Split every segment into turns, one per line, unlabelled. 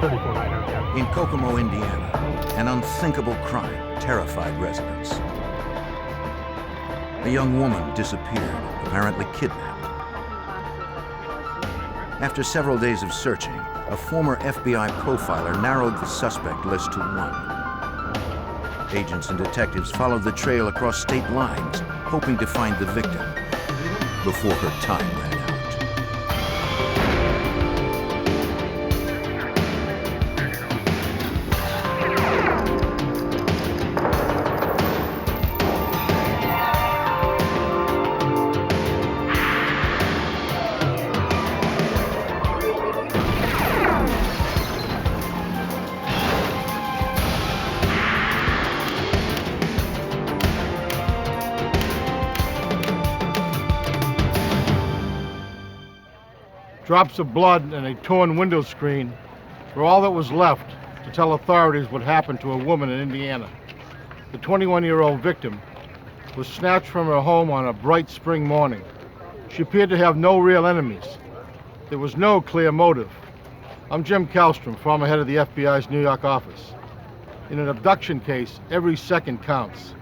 In Kokomo, Indiana, an unthinkable crime terrified residents. A young woman disappeared, apparently kidnapped. After several days of searching, a former FBI profiler narrowed the suspect list to one. Agents and detectives followed the trail across state lines, hoping to find the victim before her time ran out.
Drops of blood and a torn window screen were all that was left to tell authorities what happened to a woman in Indiana. The 21-year-old victim was snatched from her home on a bright spring morning. She appeared to have no real enemies. There was no clear motive. I'm Jim Kallstrom, former head of the FBI's New York office. In an abduction case, every second counts.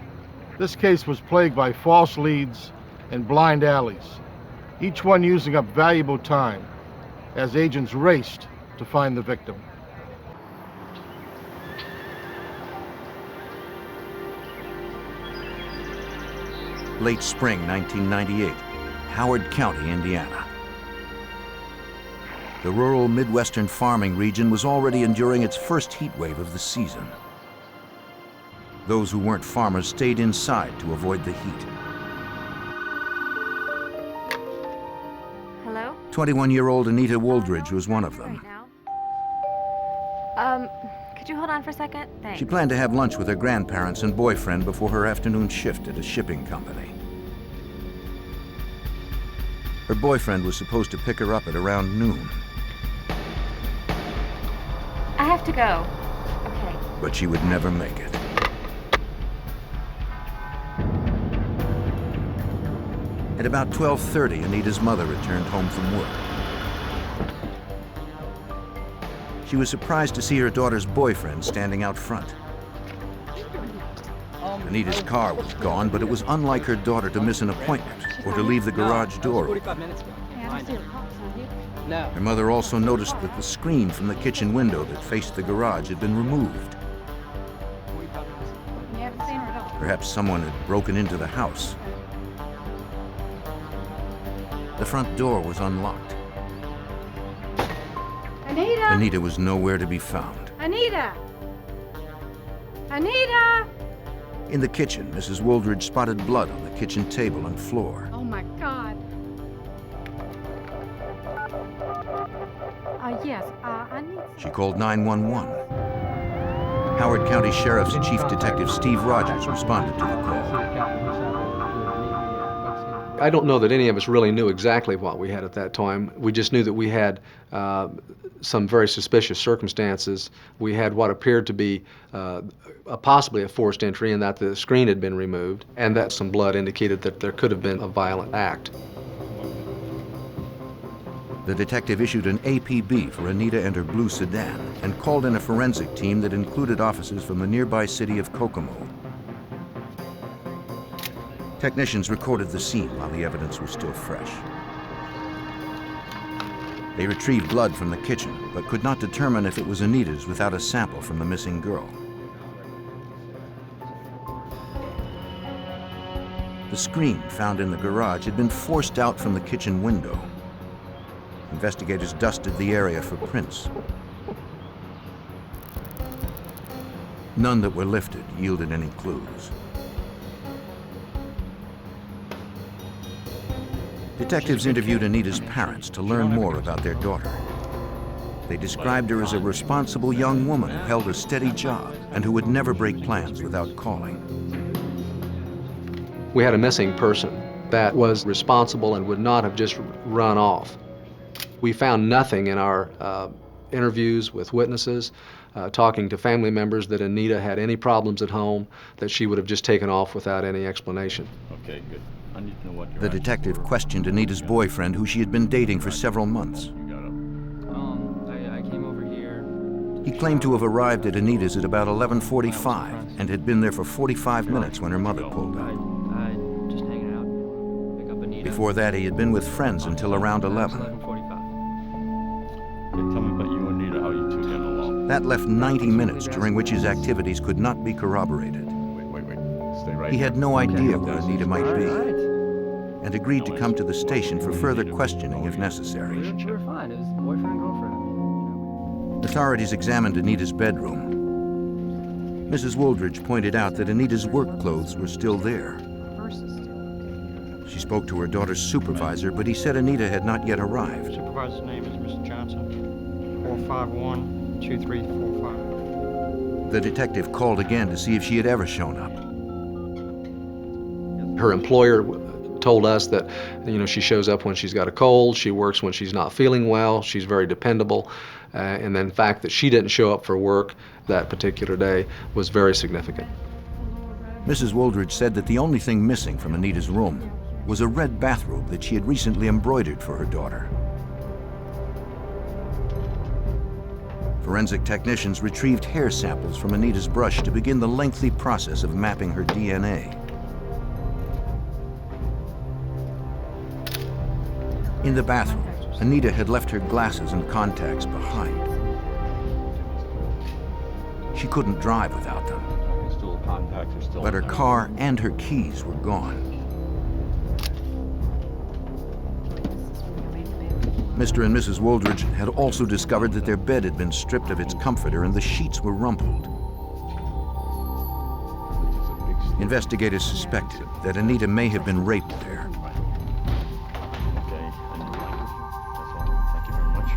This case was plagued by false leads and blind alleys, each one using up valuable time as agents raced to find the victim.
Late spring 1998, Howard County, Indiana. The rural Midwestern farming region was already enduring its first heat wave of the season. Those who weren't farmers stayed inside to avoid the heat. 21-year-old Anita Wooldridge was one of them.
Could you hold on for a second? Thanks.
She planned to have lunch with her grandparents and boyfriend before her afternoon shift at a shipping company. Her boyfriend was supposed to pick her up at around noon.
I have to go. Okay.
But she would never make it. At about 12:30, Anita's mother returned home from work. She was surprised to see her daughter's boyfriend standing out front. Anita's car was gone, but it was unlike her daughter to miss an appointment or to leave the garage door open. Her mother also noticed that the screen from the kitchen window that faced the garage had been removed. Perhaps someone had broken into the house. The front door was unlocked.
Anita!
Anita was nowhere to be found.
Anita! Anita!
In the kitchen, Mrs. Wooldridge spotted blood on the kitchen table and floor.
Oh my God. Yes, Anita.
She called 911. Howard County Sheriff's Chief Detective Steve Rogers responded to the call.
I don't know that any of us really knew exactly what we had at that time. We just knew that we had some very suspicious circumstances. We had what appeared to be possibly a forced entry in that the screen had been removed, and that some blood indicated that there could have been a violent act.
The detective issued an APB for Anita and her blue sedan and called in a forensic team that included officers from the nearby city of Kokomo. Technicians recorded the scene while the evidence was still fresh. They retrieved blood from the kitchen, but could not determine if it was Anita's without a sample from the missing girl. The screen found in the garage had been forced out from the kitchen window. Investigators dusted the area for prints. None that were lifted yielded any clues. Detectives interviewed Anita's parents to learn more about their daughter. They described her as a responsible young woman who held a steady job and who would never break plans without calling.
We had a missing person that was responsible and would not have just run off. We found nothing in our interviews with witnesses, talking to family members, that Anita had any problems at home, that she would have just taken off without any explanation.
Okay, good. I need to know what
The detective questioned Anita's boyfriend, who she had been dating for several months.
I came over here
He claimed to have arrived at Anita's at about 11:45 and had been there for 45 minutes when her mother pulled up.
Just hanging out. Pick up Anita.
Before that, he had been with friends until around 11.
11:45.
Okay, tell me about you and Anita, how you two getting along.
That left 90 minutes during which his activities could not be corroborated.
Wait. Stay right
He
here.
had no idea where
Okay.
Anita might be
All right.
and agreed to come to the station for further questioning if necessary.
We were fine. It was boyfriend, girlfriend.
Authorities examined Anita's bedroom. Mrs. Wooldridge pointed out that Anita's work clothes were still there. She spoke to her daughter's supervisor, but he said Anita had not yet arrived.
Supervisor's name is Mr. Johnson, 451-2345.
The detective called again to see if she had ever shown up.
Her employer told us that, she shows up when she's got a cold, she works when she's not feeling well, she's very dependable, and then the fact that she didn't show up for work that particular day was very significant.
Mrs. Wooldridge said that the only thing missing from Anita's room was a red bathrobe that she had recently embroidered for her daughter. Forensic technicians retrieved hair samples from Anita's brush to begin the lengthy process of mapping her DNA. In the bathroom, Anita had left her glasses and contacts behind. She couldn't drive without them,
Still contacts are still
but her
in there.
car and her keys were gone. Mr. and Mrs. Wooldridge had also discovered that their bed had been stripped of its comforter and the sheets were rumpled. Investigators suspected that Anita may have been raped there.
Okay, and that's all. Thank you very much.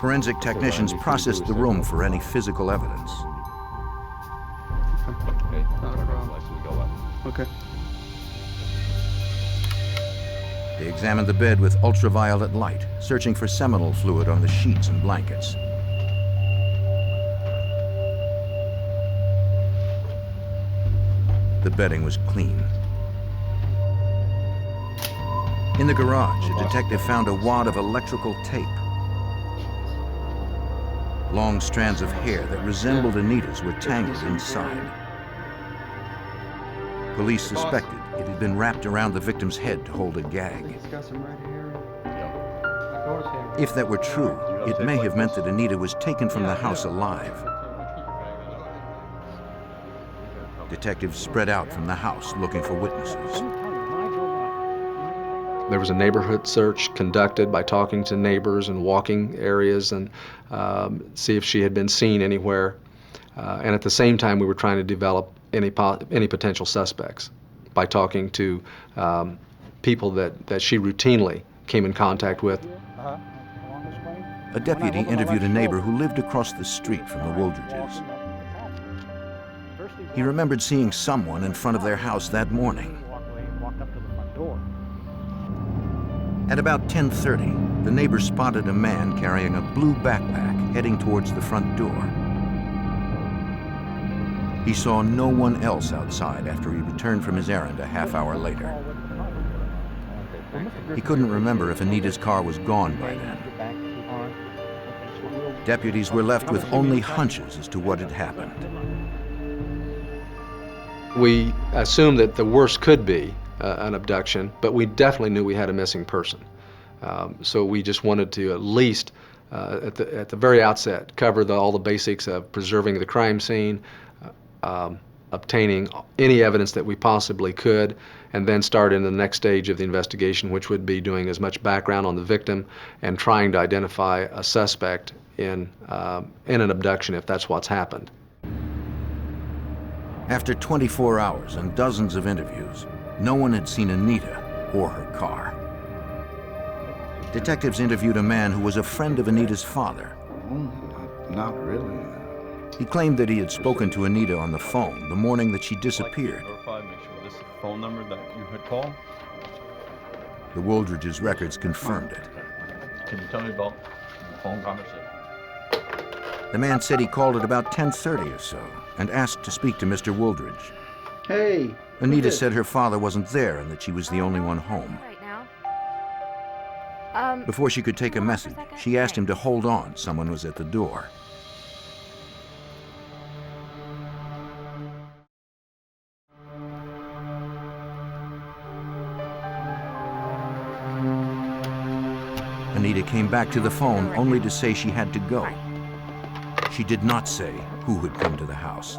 Forensic technicians processed the room for any physical evidence.
Okay, license go up.
Okay.
They examined the bed with ultraviolet light, searching for seminal fluid on the sheets and blankets. The bedding was clean. In the garage, a detective found a wad of electrical tape. Long strands of hair that resembled Anita's were tangled inside. Police suspected it had been wrapped around the victim's head to hold a gag. If that were true, it may have meant that Anita was taken from the house alive. Detectives spread out from the house looking for witnesses.
There was a neighborhood search conducted by talking to neighbors and walking areas and see if she had been seen anywhere. And at the same time, we were trying to develop any potential suspects by talking to people that she routinely came in contact with.
A deputy interviewed a neighbor who lived across the street from the Wooldridges. He remembered seeing someone in front of their house that morning. At about 10:30, the neighbor spotted a man carrying a blue backpack heading towards the front door. He saw no one else outside after he returned from his errand a half hour later. He couldn't remember if Anita's car was gone by then. Deputies were left with only hunches as to what had happened.
We assumed that the worst could be an abduction, but we definitely knew we had a missing person. So we just wanted to at least, at the very outset, cover all the basics of preserving the crime scene, obtaining any evidence that we possibly could, and then start in the next stage of the investigation, which would be doing as much background on the victim and trying to identify a suspect in an abduction if that's what's happened.
After 24 hours and dozens of interviews, no one had seen Anita or her car. Detectives interviewed a man who was a friend of Anita's father.
Not really.
He claimed that he had spoken to Anita on the phone the morning that she disappeared.
Verify, make sure this is the phone number that you had called.
The Wooldridges' records confirmed it.
Can you tell me about the phone conversation?
The man said he called at about 10:30 or so and asked to speak to Mr. Wooldridge.
Hey.
Anita said her father wasn't there and that she was the only one home.
Right now.
Before she could take a message, she asked him to hold on. Someone was at the door. Anita came back to the phone only to say she had to go. She did not say who had come to the house.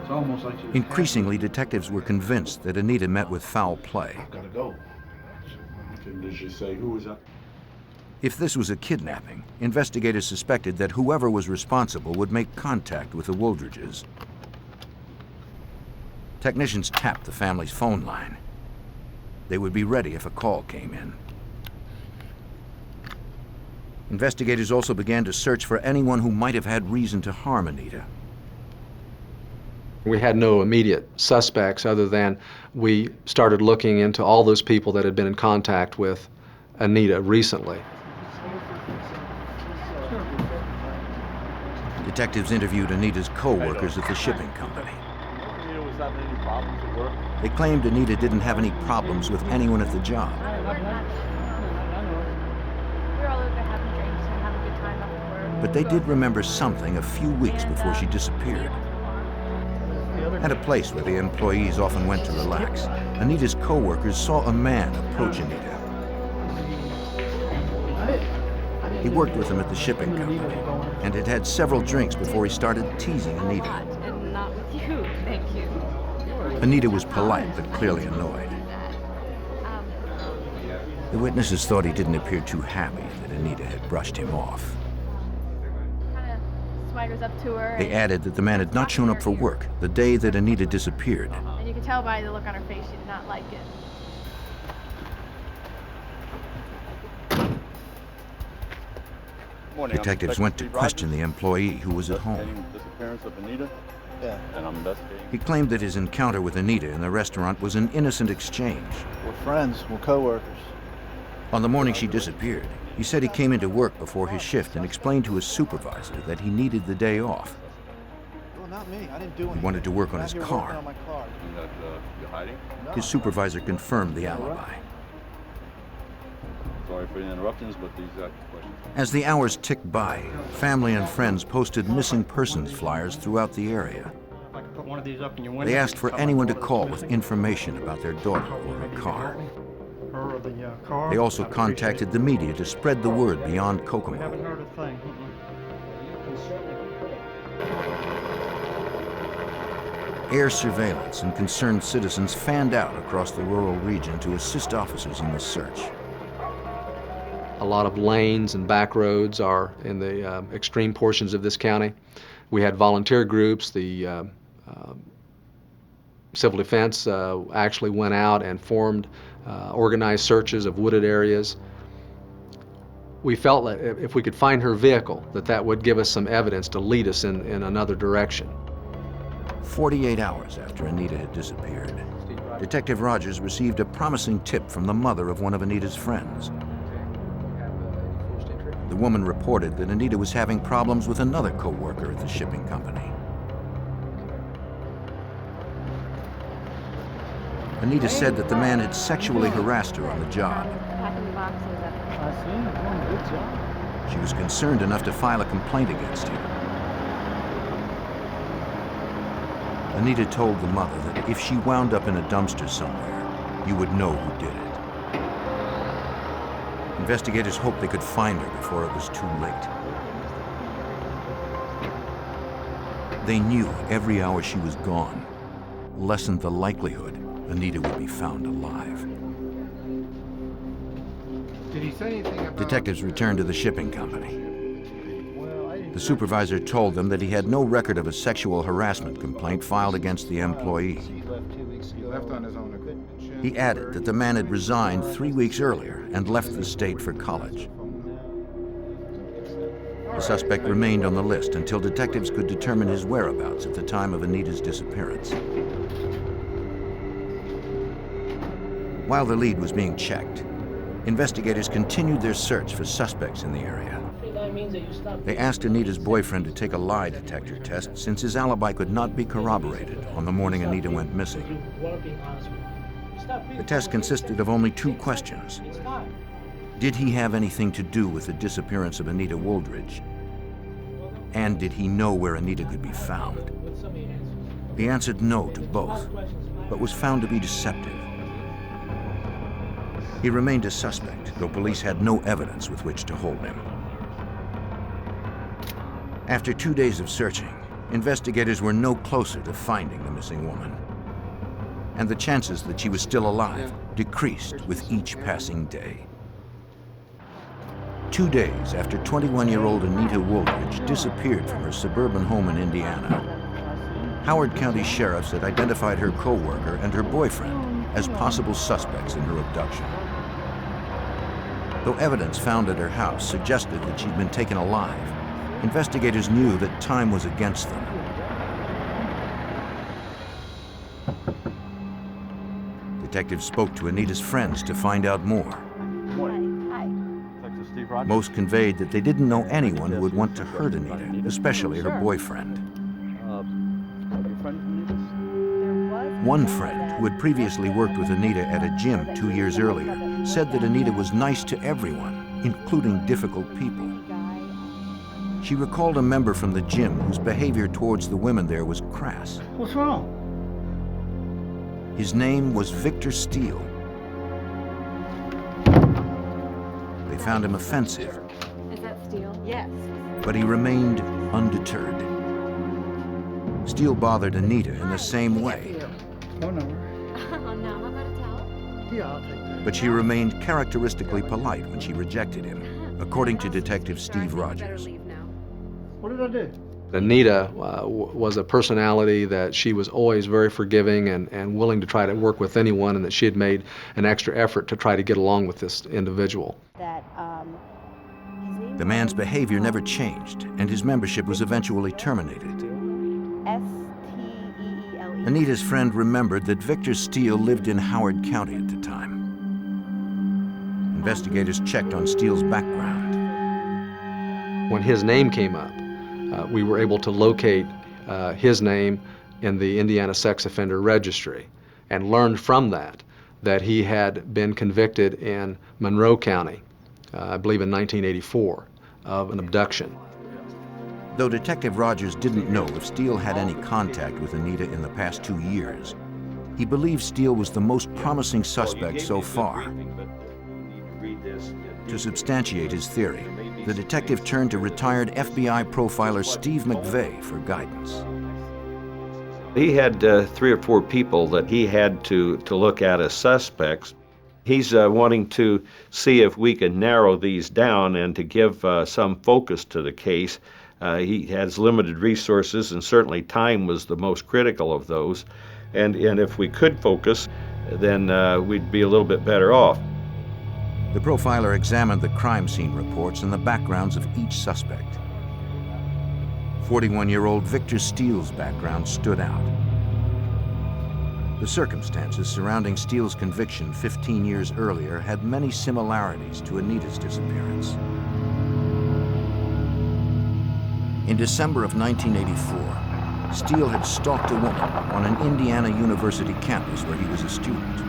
It's almost like you
Increasingly, detectives were convinced that Anita met with foul play.
gotta go. Did she say who was up?
If this was a kidnapping, investigators suspected that whoever was responsible would make contact with the Wooldridges. Technicians tapped the family's phone line. They would be ready if a call came in. Investigators also began to search for anyone who might have had reason to harm Anita.
We had no immediate suspects other than we started looking into all those people that had been in contact with Anita recently.
Detectives interviewed Anita's co-workers at the shipping company.
Anita was having any problems at work?
They claimed Anita didn't have any problems with anyone at the job. But they did remember something a few weeks before she disappeared. At a place where the employees often went to relax, Anita's co-workers saw a man approach Anita. He worked with them at the shipping company and had had several drinks before he started teasing Anita.
And not with you, thank you.
Anita was polite but clearly annoyed. The witnesses thought he didn't appear too happy that Anita had brushed him off.
Swaggers up to her.
They added that the man had not shown up for work the day that Anita disappeared.
And you could tell by the look on her face she did not like it.
Morning,
Detectives went to question the employee who was at home.
Investigating the disappearance of Anita.
Yeah.
And I'm investigating.
He claimed that his encounter with Anita in the restaurant was an innocent exchange.
We're friends. We're co-workers.
On the morning she disappeared, he said he came into work before his shift and explained to his supervisor that he needed the day off.
Well, not me. I didn't do anything.
He wanted to work on
I'm
his
here working
car.
on my car.
And that you're hiding?
His supervisor confirmed the alibi.
Sorry for the interruptions, but these are questions.
As the hours ticked by, family and friends posted missing persons flyers throughout the area.
If I could put one of these up in your window.
They asked for anyone to call with information about their daughter or her car.
Her or the car.
They also
I'd appreciate
contacted
it.
the media to spread the word beyond
We haven't
Kokomo.
heard a thing.
Air surveillance and concerned citizens fanned out across the rural region to assist officers in the search.
A lot of lanes and back roads are in the extreme portions of this county. We had volunteer groups. The civil defense actually went out and formed organized searches of wooded areas. We felt that if we could find her vehicle, that would give us some evidence to lead us in another direction.
48 hours after Anita had disappeared, Detective Rogers received a promising tip from the mother of one of Anita's friends. The woman reported that Anita was having problems with another co-worker at the shipping company. Anita said that the man had sexually harassed her on the job.
Packing boxes up.
I see. You're doing a good job.
She was concerned enough to file a complaint against him. Anita told the mother that if she wound up in a dumpster somewhere, you would know who did it. Investigators hoped they could find her before it was too late. They knew every hour she was gone lessened the likelihood Anita would be found alive.
Did he say anything about...
Detectives returned to the shipping company. The supervisor told them that he had no record of a sexual harassment complaint filed against the employee.
He left on his own accord.
He added that the man had resigned 3 weeks earlier and left the state for college. The suspect remained on the list until detectives could determine his whereabouts at the time of Anita's disappearance. While the lead was being checked, investigators continued their search for suspects in the area. They asked Anita's boyfriend to take a lie detector test since his alibi could not be corroborated on the morning Anita went missing. The test consisted of only 2 questions. Did he have anything to do with the disappearance of Anita Wooldridge? And did he know where Anita could be found? He answered no to both, but was found to be deceptive. He remained a suspect, though police had no evidence with which to hold him. After 2 days of searching, investigators were no closer to finding the missing woman. And the chances that she was still alive decreased with each passing day. 2 days after 21-year-old Anita Wooldridge disappeared from her suburban home in Indiana, Howard County sheriffs had identified her co-worker and her boyfriend as possible suspects in her abduction. Though evidence found at her house suggested that she'd been taken alive, investigators knew that time was against them. Detectives spoke to Anita's friends to find out more. Most conveyed that they didn't know anyone who would want to hurt Anita, especially her boyfriend. One friend, who had previously worked with Anita at a gym 2 years earlier, said that Anita was nice to everyone, including difficult people. She recalled a member from the gym whose behavior towards the women there was crass.
What's wrong?
His name was Victor Steele. They found him offensive.
Is that steel? Yes.
But he remained undeterred. Steele bothered Anita in the same way,
Oh, no.
Oh no, how about a towel?
Yeah, I'll take that.
but she remained characteristically polite when she rejected him, according to Detective Steve Rogers.
What did I do?
Anita was a personality that she was always very forgiving and willing to try to work with anyone, and that she had made an extra effort to try to get along with this individual.
The man's behavior never changed, and his membership was eventually terminated. Anita's friend remembered that Victor Steele lived in Howard County at the time. Investigators checked on Steele's background.
When his name came up, we were able to locate his name in the Indiana Sex Offender Registry and learned from that he had been convicted in Monroe County, I believe in 1984, of an abduction.
Though Detective Rogers didn't know if Steele had any contact with Anita in the past 2 years, he believed Steele was the most promising suspect so far. To substantiate his theory, the detective turned to retired FBI profiler Steve McVeigh for guidance.
He had 3 or 4 people that he had to look at as suspects. He's wanting to see if we can narrow these down and to give some focus to the case. He has limited resources, and certainly time was the most critical of those. And if we could focus, then we'd be a little bit better off.
The profiler examined the crime scene reports and the backgrounds of each suspect. 41-year-old Victor Steele's background stood out. The circumstances surrounding Steele's conviction 15 years earlier had many similarities to Anita's disappearance. In December of 1984, Steele had stalked a woman on an Indiana University campus where he was a student.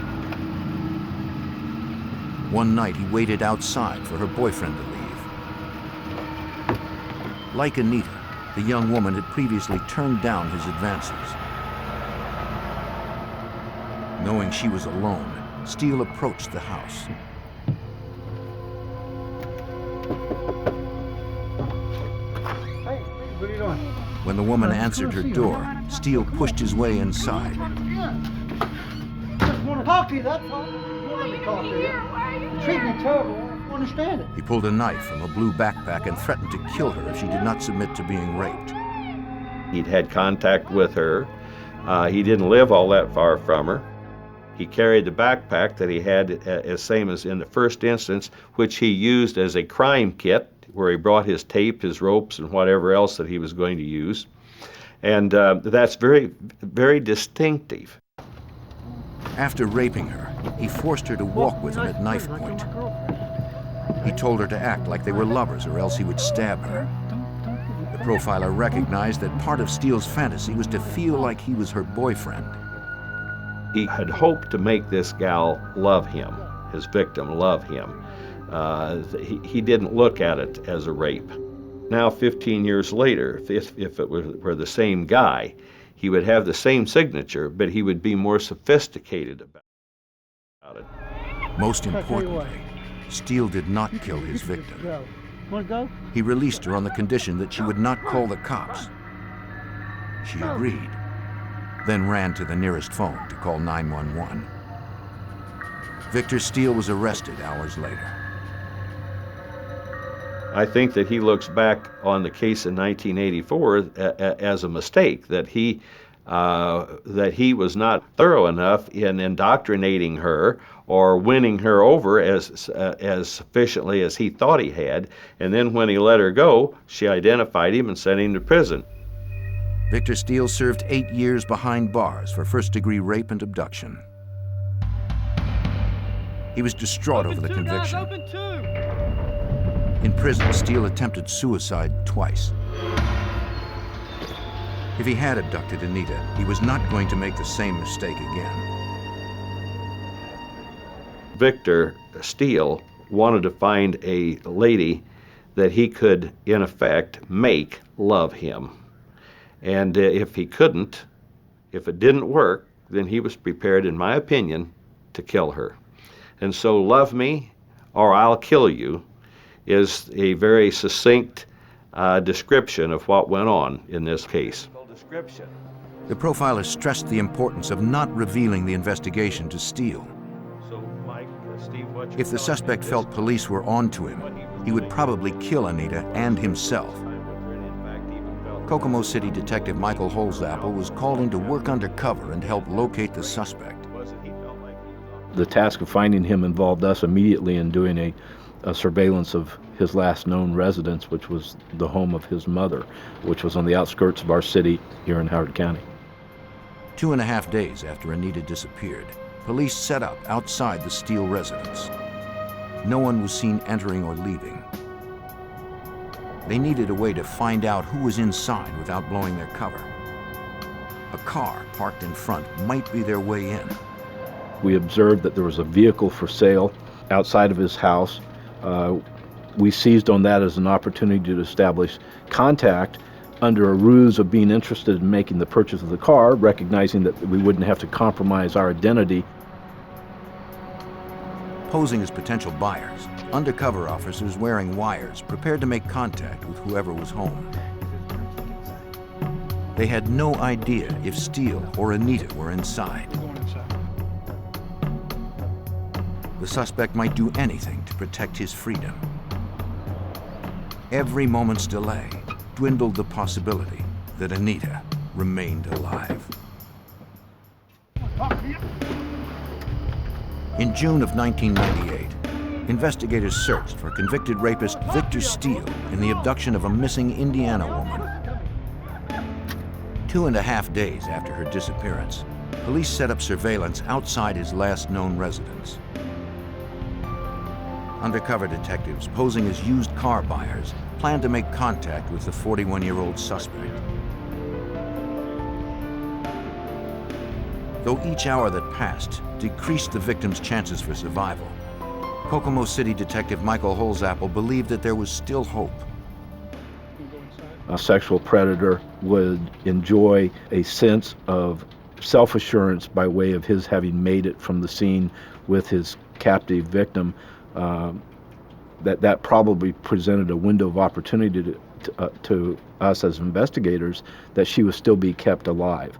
One night, he waited outside for her boyfriend to leave. Like Anita, the young woman had previously turned down his advances. Knowing she was alone, Steele approached the house.
Hey, what are you doing?
When the woman answered her door, Steele pushed his way inside.
Just want to talk to you, that's all. Want me to talk to you. You treat me terrible. I don't understand it.
He pulled a knife from a blue backpack and threatened to kill her if she did not submit to being raped.
He'd had contact with her. He didn't live all that far from her. He carried the backpack that he had, as same as in the first instance, which he used as a crime kit, where he brought his tape, his ropes, and whatever else that he was going to use. And that's very, very distinctive.
After raping her, he forced her to walk with him at knife point. He told her to act like they were lovers or else he would stab her. The profiler recognized that part of Steele's fantasy was to feel like he was her boyfriend.
He had hoped to make this gal love him, his victim love him. He didn't look at it as a rape. Now, 15 years later, if it were the same guy, he would have the same signature, but he would be more sophisticated about it.
Most importantly, Steele did not kill his victim.
Want to go?
He released her on the condition that she would not call the cops. She agreed, then ran to the nearest phone to call 911. Victor Steele was arrested hours later.
I think that he looks back on the case in 1984 as a mistake, that he was not thorough enough in indoctrinating her or winning her over as sufficiently as he thought he had. And then when he let her go, she identified him and sent him to prison.
Victor Steele served 8 years behind bars for first-degree rape and abduction. He was distraught over the conviction. In prison, Steele attempted suicide twice. If he had abducted Anita, he was not going to make the same mistake again.
Victor Steele wanted to find a lady that he could, in effect, make love him. And if he couldn't, if it didn't work, then he was prepared, in my opinion, to kill her. And so, love me or I'll kill you is a very succinct description of what went on in this case.
The profiler stressed the importance of not revealing the investigation to Steele. If the suspect felt police were on to him, he would probably kill Anita and himself. Kokomo City Detective Michael Holzapfel was called in to work undercover and help locate the suspect.
The task of finding him involved us immediately in doing a surveillance of his last known residence, which was the home of his mother, which was on the outskirts of our city here in Howard County.
2.5 days after Anita disappeared, police set up outside the Steele residence. No one was seen entering or leaving. They needed a way to find out who was inside without blowing their cover. A car parked in front might be their way in.
We observed that there was a vehicle for sale outside of his house. We seized on that as an opportunity to establish contact under a ruse of being interested in making the purchase of the car, recognizing that we wouldn't have to compromise our identity.
Posing as potential buyers, undercover officers wearing wires prepared to make contact with whoever was home. They had no idea if Steele or Anita were inside. The suspect might do anything to protect his freedom. Every moment's delay dwindled the possibility that Anita remained alive. In June of 1998, investigators searched for convicted rapist Victor Steele in the abduction of a missing Indiana woman. 2.5 days after her disappearance, police set up surveillance outside his last known residence. Undercover detectives posing as used car buyers planned to make contact with the 41-year-old suspect. Though each hour that passed decreased the victim's chances for survival, Kokomo City Detective Michael Holzapfel believed that there was still hope.
A sexual predator would enjoy a sense of self-assurance by way of his having made it from the scene with his captive victim. That probably presented a window of opportunity to us as investigators that she would still be kept alive.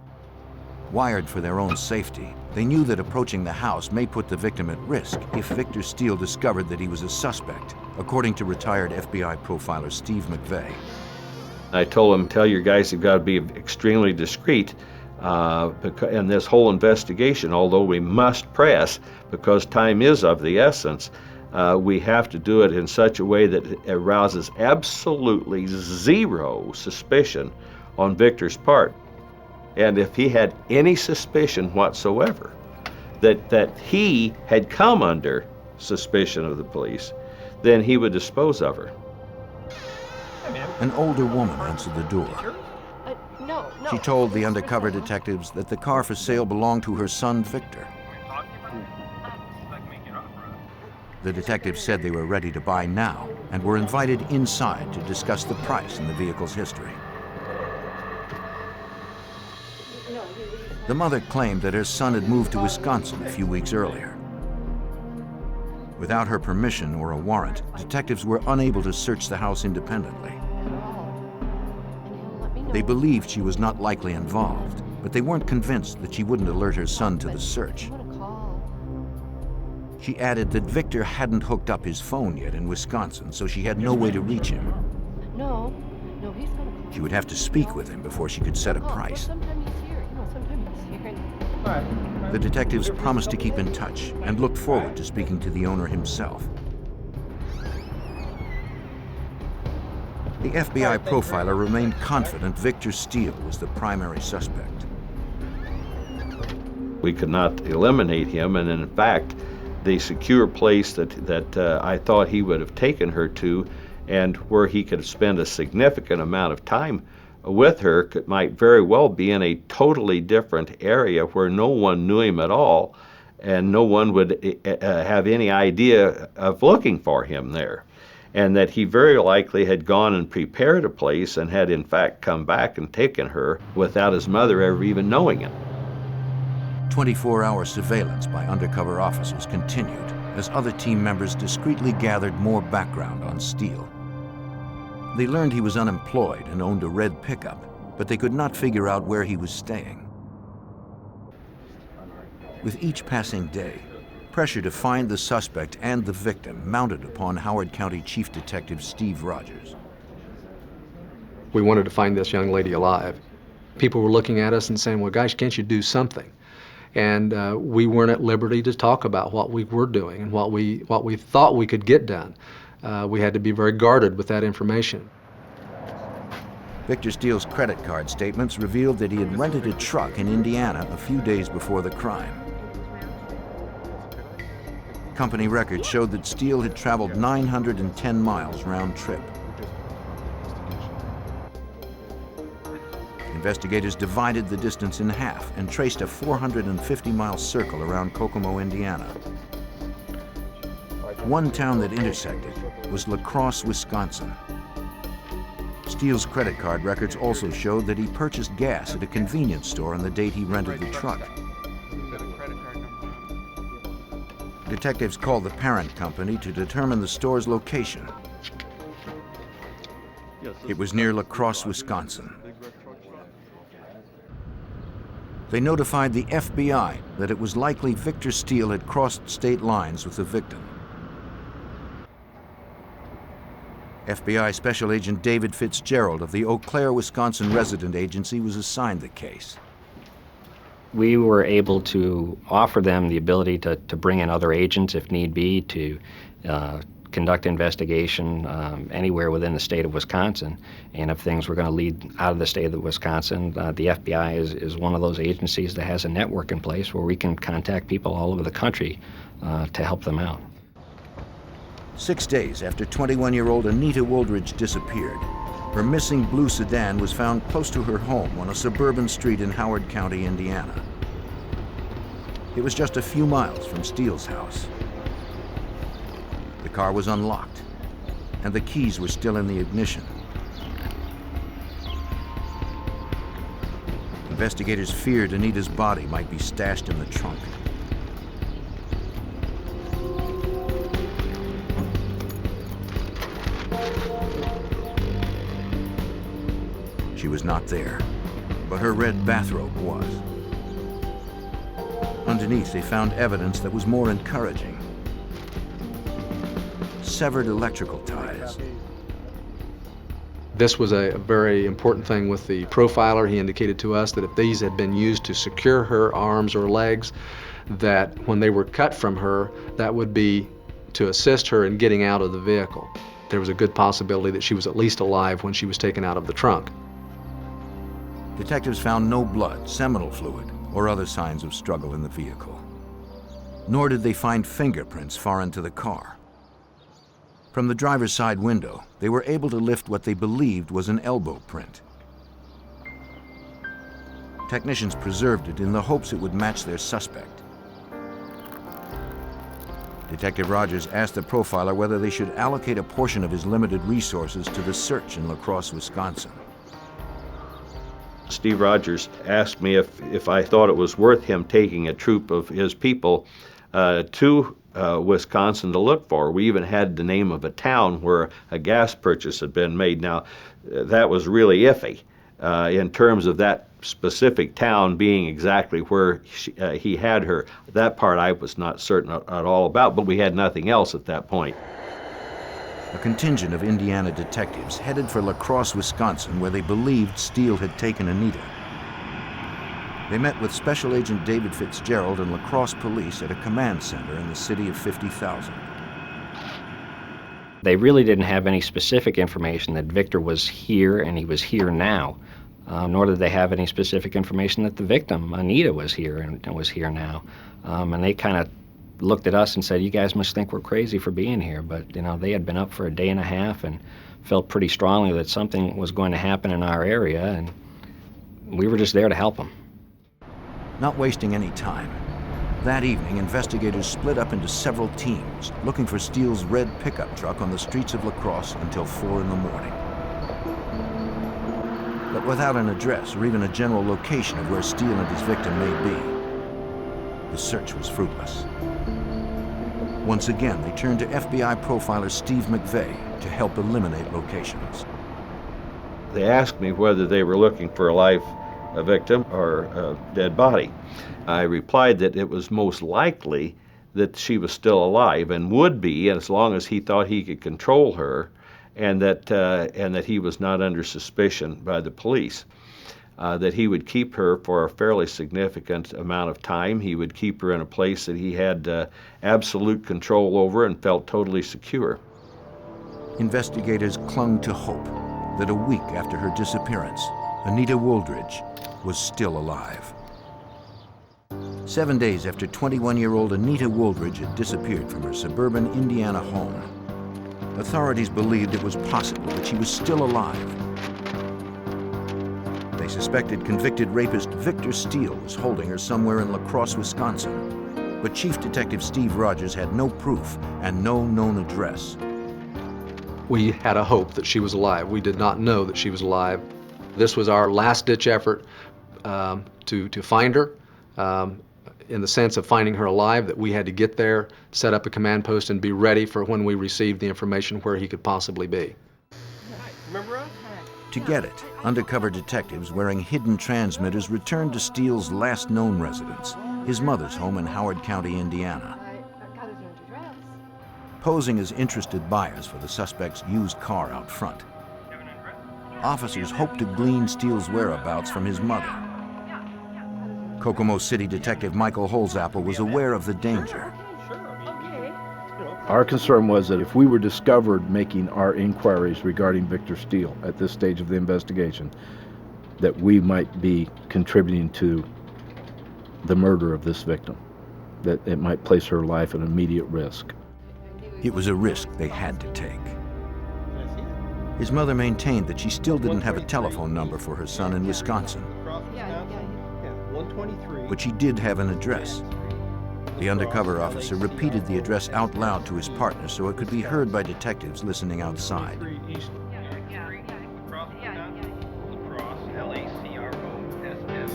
Wired for their own safety, they knew that approaching the house may put the victim at risk if Victor Steele discovered that he was a suspect, according to retired FBI profiler Steve McVeigh.
I told him, tell your guys they've got to be extremely discreet in this whole investigation, although we must press because time is of the essence. We have to do it in such a way that it arouses absolutely zero suspicion on Victor's part. And if he had any suspicion whatsoever that he had come under suspicion of the police, then he would dispose of her.
An older woman answered the door.
No.
She told the undercover detectives that the car for sale belonged to her son, Victor. The detectives said they were ready to buy now and were invited inside to discuss the price and the vehicle's history. The mother claimed that her son had moved to Wisconsin a few weeks earlier. Without her permission or a warrant, detectives were unable to search the house independently. They believed she was not likely involved, but they weren't convinced that she wouldn't alert her son to the search. She added that Victor hadn't hooked up his phone yet in Wisconsin, so she had no way to reach him.
No, he's gonna call.
She would have to speak with him before she could set a price.
Sometime he's here. Sometime he's here.
The detectives promised to keep in touch and looked forward to speaking to the owner himself. The FBI profiler remained confident Victor Steele was the primary suspect.
We could not eliminate him, and in fact, the secure place that I thought he would have taken her to, and where he could spend a significant amount of time with her, might very well be in a totally different area where no one knew him at all, and no one would have any idea of looking for him there. And that he very likely had gone and prepared a place and had in fact come back and taken her without his mother ever even knowing it.
24-hour surveillance by undercover officers continued as other team members discreetly gathered more background on Steele. They learned he was unemployed and owned a red pickup, but they could not figure out where he was staying. With each passing day, pressure to find the suspect and the victim mounted upon Howard County Chief Detective Steve Rogers.
We wanted to find this young lady alive. People were looking at us and saying, well, gosh, can't you do something? And we weren't at liberty to talk about what we were doing and what we thought we could get done. We had to be very guarded with that information.
Victor Steele's credit card statements revealed that he had rented a truck in Indiana a few days before the crime. Company records showed that Steele had traveled 910 miles round trip. Investigators divided the distance in half and traced a 450-mile circle around Kokomo, Indiana. One town that intersected was La Crosse, Wisconsin. Steele's credit card records also showed that he purchased gas at a convenience store on the date he rented the truck. Detectives called the parent company to determine the store's location. It was near La Crosse, Wisconsin. They notified the FBI that it was likely Victor Steele had crossed state lines with the victim. FBI Special Agent David Fitzgerald of the Eau Claire, Wisconsin Resident Agency was assigned the case.
We were able to offer them the ability to bring in other agents if need be, to conduct investigation anywhere within the state of Wisconsin. And if things were going to lead out of the state of Wisconsin, the FBI is one of those agencies that has a network in place where we can contact people all over the country to help them out.
6 days after 21-year-old Anita Woldridge disappeared, her missing blue sedan was found close to her home on a suburban street in Howard County, Indiana. It was just a few miles from Steele's house. The car was unlocked, and the keys were still in the ignition. Investigators feared Anita's body might be stashed in the trunk. She was not there, but her red bathrobe was. Underneath, they found evidence that was more encouraging. Severed electrical ties.
This was a very important thing with the profiler. He indicated to us that if these had been used to secure her arms or legs, that when they were cut from her, that would be to assist her in getting out of the vehicle. There was a good possibility that she was at least alive when she was taken out of the trunk.
Detectives found no blood, seminal fluid, or other signs of struggle in the vehicle. Nor did they find fingerprints far into the car. From the driver's side window, they were able to lift what they believed was an elbow print. Technicians preserved it in the hopes it would match their suspect. Detective Rogers asked the profiler whether they should allocate a portion of his limited resources to the search in La Crosse, Wisconsin.
Steve Rogers asked me if I thought it was worth him taking a troop of his people to Wisconsin to look for. We even had the name of a town where a gas purchase had been made. Now, that was really iffy in terms of that specific town being exactly where he had her. That part I was not certain at all about, but we had nothing else at that point.
A contingent of Indiana detectives headed for La Crosse, Wisconsin, where they believed Steele had taken Anita. They met with Special Agent David Fitzgerald and La Crosse police at a command center in the city of 50,000.
They really didn't have any specific information that Victor was here and he was here now, nor did they have any specific information that the victim, Anita, was here and was here now. And they kind of looked at us and said, you guys must think we're crazy for being here. But, you know, they had been up for a day and a half and felt pretty strongly that something was going to happen in our area, and we were just there to help them.
Not wasting any time, that evening investigators split up into several teams, looking for Steele's red pickup truck on the streets of La Crosse until 4 in the morning. But without an address or even a general location of where Steele and his victim may be, the search was fruitless. Once again, they turned to FBI profiler Steve McVeigh to help eliminate locations.
They asked me whether they were looking for a victim or a dead body. I replied that it was most likely that she was still alive and would be, as long as he thought he could control her, and that he was not under suspicion by the police. That he would keep her for a fairly significant amount of time. He would keep her in a place that he had absolute control over and felt totally secure.
Investigators clung to hope that a week after her disappearance, Anita Wooldridge was still alive. 7 days after 21-year-old Anita Wooldridge had disappeared from her suburban Indiana home, authorities believed it was possible that she was still alive. They suspected convicted rapist Victor Steele was holding her somewhere in La Crosse, Wisconsin. But Chief Detective Steve Rogers had no proof and no known address.
We had a hope that she was alive. We did not know that she was alive. This was our last-ditch effort to find her, in the sense of finding her alive, that we had to get there, set up a command post, and be ready for when we received the information where he could possibly be.
Remember us?
To get it, undercover detectives wearing hidden transmitters returned to Steele's last known residence, his mother's home in Howard County, Indiana. Posing as interested buyers for the suspect's used car out front, officers hoped to glean Steele's whereabouts from his mother. Kokomo City Detective Michael Holzapfel was aware of the danger.
Our concern was that if we were discovered making our inquiries regarding Victor Steele at this stage of the investigation, that we might be contributing to the murder of this victim, that it might place her life at immediate risk.
It was a risk they had to take. His mother maintained that she still didn't have a telephone number for her son in Wisconsin. But she did have an address. The undercover officer repeated the address out loud to his partner so it could be heard by detectives listening outside.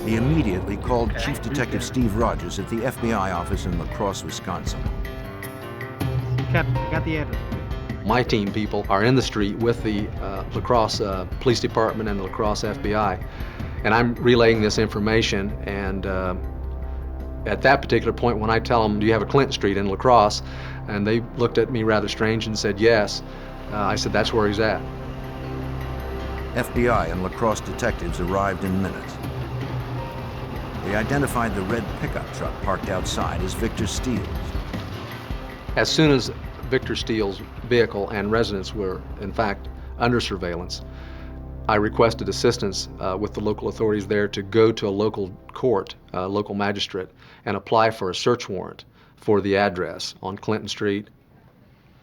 He immediately called Chief Detective Steve Rogers at the FBI office in La Crosse, Wisconsin.
Captain, I got the address.
My team people are in the street with the La Crosse Police Department and the La Crosse FBI, and I'm relaying this information, and at that particular point when I tell them, do you have a Clinton Street in La Crosse? And they looked at me rather strange and said, yes. I said, that's where he's at.
FBI and La Crosse detectives arrived in minutes. They identified the red pickup truck parked outside as Victor Steele's.
As soon as Victor Steele's vehicle and residence were, in fact, under surveillance, I requested assistance with the local authorities there to go to a local court, local magistrate, and apply for a search warrant for the address on Clinton Street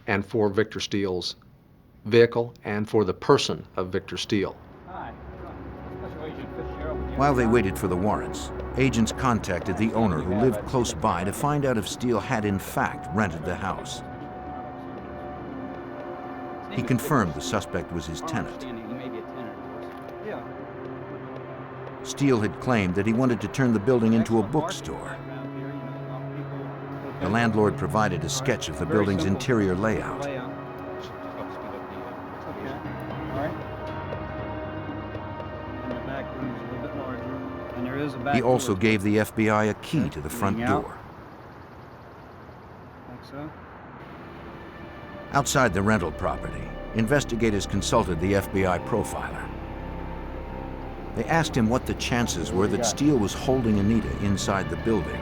and for Victor Steele's vehicle and for the person of Victor Steele.
Hi, Special Agent Fitzgerald.
While they waited for the warrants, agents contacted the owner who lived close by to find out if Steele had in fact rented the house. He confirmed the suspect was his tenant. Steele had claimed that he wanted to turn the building into a bookstore. The landlord provided a sketch of the building's interior layout. He also gave the FBI a key to the front door. Outside the rental property, investigators consulted the FBI profiler. They asked him what the chances were that Steele was holding Anita inside the building.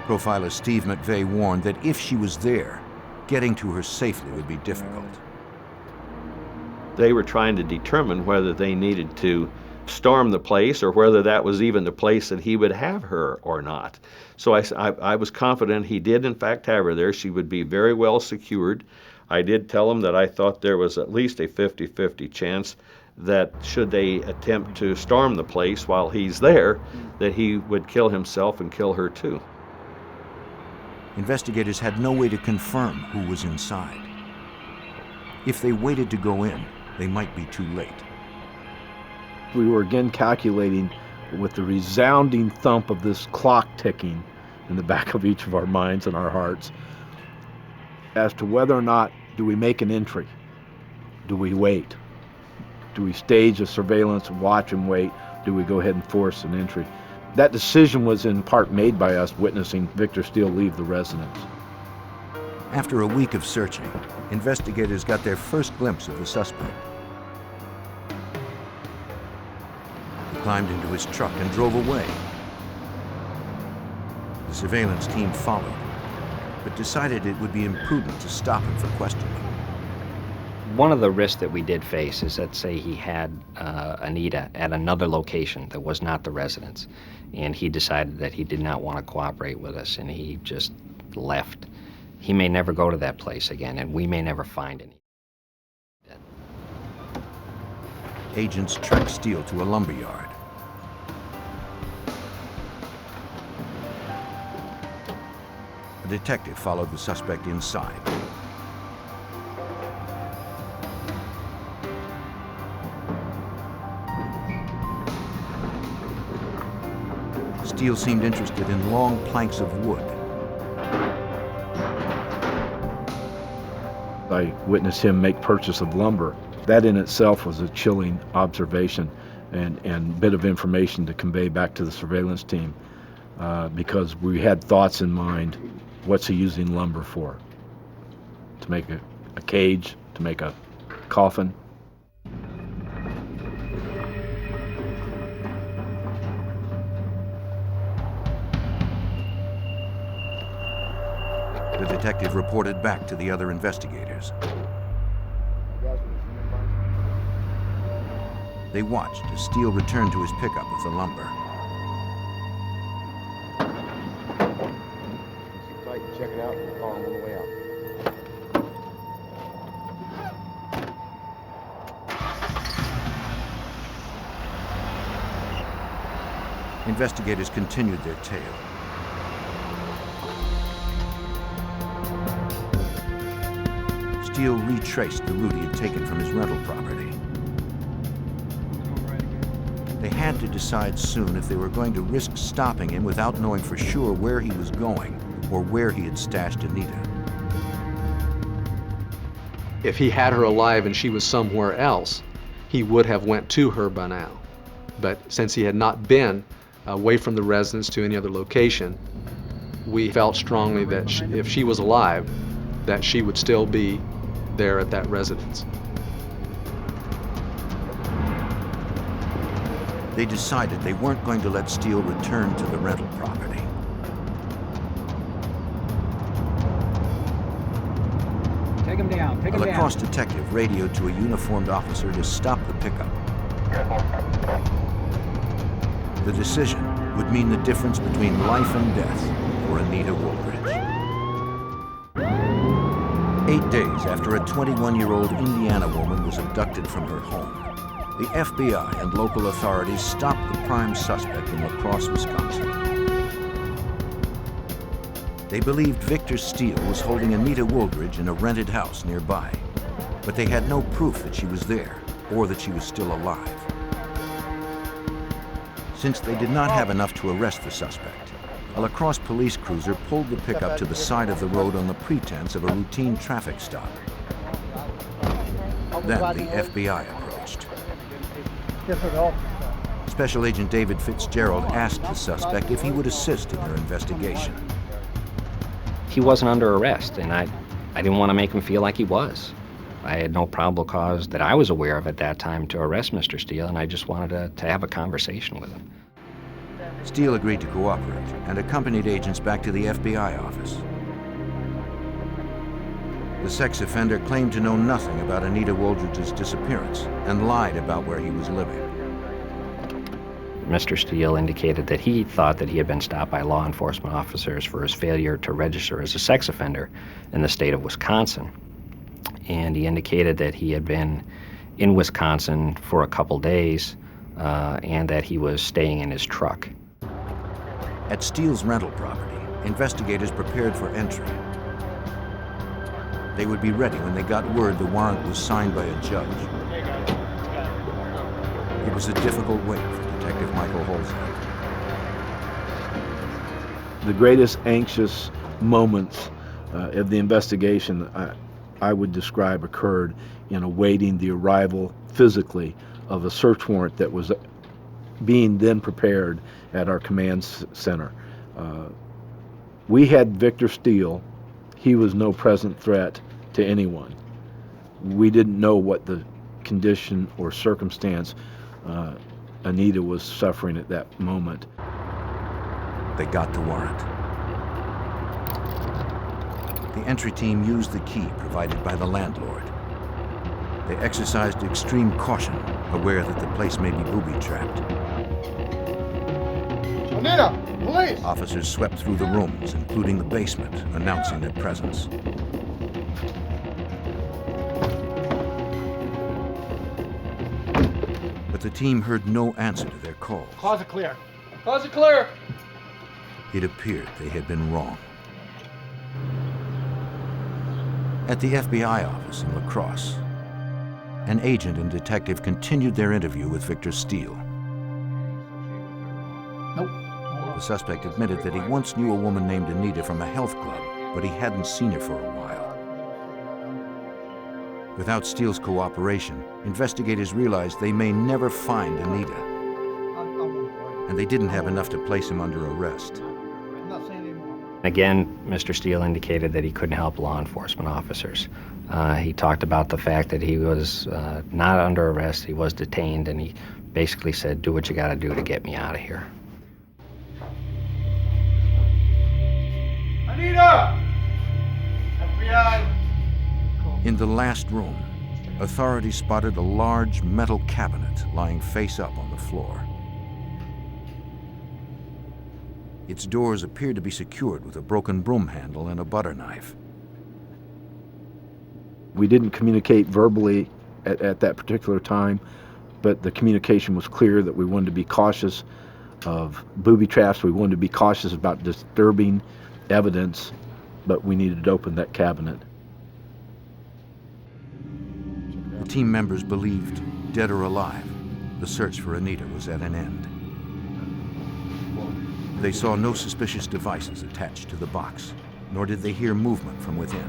Profiler Steve McVeigh warned that if she was there, getting to her safely would be difficult.
They were trying to determine whether they needed to storm the place or whether that was even the place that he would have her or not. So I was confident he did in fact have her there. She would be very well secured. I did tell him that I thought there was at least a 50-50 chance that should they attempt to storm the place while he's there, that he would kill himself and kill her too.
Investigators had no way to confirm who was inside. If they waited to go in, they might be too late.
We were again calculating with the resounding thump of this clock ticking in the back of each of our minds and our hearts as to whether or not do we make an entry? Do we wait? Do we stage a surveillance, watch and wait? Do we go ahead and force an entry? That decision was in part made by us witnessing Victor Steele leave the residence.
After a week of searching, investigators got their first glimpse of the suspect. He climbed into his truck and drove away. The surveillance team followed, but decided it would be imprudent to stop him for questioning.
One of the risks that we did face is that, say, he had Anita at another location that was not the residence, and he decided that he did not want to cooperate with us, and he just left. He may never go to that place again, and we may never find any.
Agents tracked Steele to a lumber yard. A detective followed the suspect inside. Steele seemed interested in long planks of wood.
I witnessed him make purchase of lumber. That in itself was a chilling observation and bit of information to convey back to the surveillance team because we had thoughts in mind. What's he using lumber for? To make a cage, to make a coffin?
The detective reported back to the other investigators. They watched as Steele returned to his pickup with the lumber.
Check it out and call him on the way out.
Investigators continued their tale. Steele retraced the route he had taken from his rental property. They had to decide soon if they were going to risk stopping him without knowing for sure where he was going or where he had stashed Anita.
If he had her alive and she was somewhere else, he would have went to her by now. But since he had not been away from the residence to any other location, we felt strongly that if she was alive, that she would still be there at that residence.
They decided they weren't going to let Steele return to the rental property.
Take him down. Take
A
him down.
lacrosse detective radioed to a uniformed officer to stop the pickup. The decision would mean the difference between life and death for Anita Woolridge. 8 days after a 21-year-old Indiana woman was abducted from her home, the FBI and local authorities stopped the prime suspect in La Crosse, Wisconsin. They believed Victor Steele was holding Anita Wooldridge in a rented house nearby, but they had no proof that she was there or that she was still alive. Since they did not have enough to arrest the suspect, a La Crosse police cruiser pulled the pickup to the side of the road on the pretense of a routine traffic stop. Then the FBI approached. Special Agent David Fitzgerald asked the suspect if he would assist in their investigation.
He wasn't under arrest, and I didn't want to make him feel like he was. I had no probable cause that I was aware of at that time to arrest Mr. Steele, and I just wanted to have a conversation with him.
Steele agreed to cooperate and accompanied agents back to the FBI office. The sex offender claimed to know nothing about Anita Wooldridge's disappearance and lied about where he was living.
Mr. Steele indicated that he thought that he had been stopped by law enforcement officers for his failure to register as a sex offender in the state of Wisconsin. And he indicated that he had been in Wisconsin for a couple days and that he was staying in his truck.
At Steele's rental property, investigators prepared for entry. They would be ready when they got word the warrant was signed by a judge. It was a difficult wait for Detective Michael Holzak.
The greatest anxious moments of the investigation I would describe occurred in awaiting the arrival physically of a search warrant that was being then prepared at our command center. We had Victor Steele. He was no present threat to anyone. We didn't know what the condition or circumstance Anita was suffering at that moment.
They got the warrant. The entry team used the key provided by the landlord. They exercised extreme caution, aware that the place may be booby-trapped.
Anita, police!
Officers swept through the rooms, including the basement, announcing their presence. But the team heard no answer to their calls.
Closet clear.
Closet clear.
It appeared they had been wrong. At the FBI office in La Crosse, an agent and detective continued their interview with Victor Steele.
Nope.
The suspect admitted that he once knew a woman named Anita from a health club, but he hadn't seen her for a while. Without Steele's cooperation, investigators realized they may never find Anita, and they didn't have enough to place him under arrest.
Again, Mr. Steele indicated that he couldn't help law enforcement officers. He talked about the fact that he was not under arrest, he was detained, and he basically said, do what you gotta do to get me out of here.
Anita! FBI!
In the last room, authorities spotted a large metal cabinet lying face up on the floor. Its doors appeared to be secured with a broken broom handle and a butter knife.
We didn't communicate verbally at that particular time, but the communication was clear that we wanted to be cautious of booby traps. We wanted to be cautious about disturbing evidence, but we needed to open that cabinet.
The team members believed, dead or alive, the search for Anita was at an end. They saw no suspicious devices attached to the box, nor did they hear movement from within.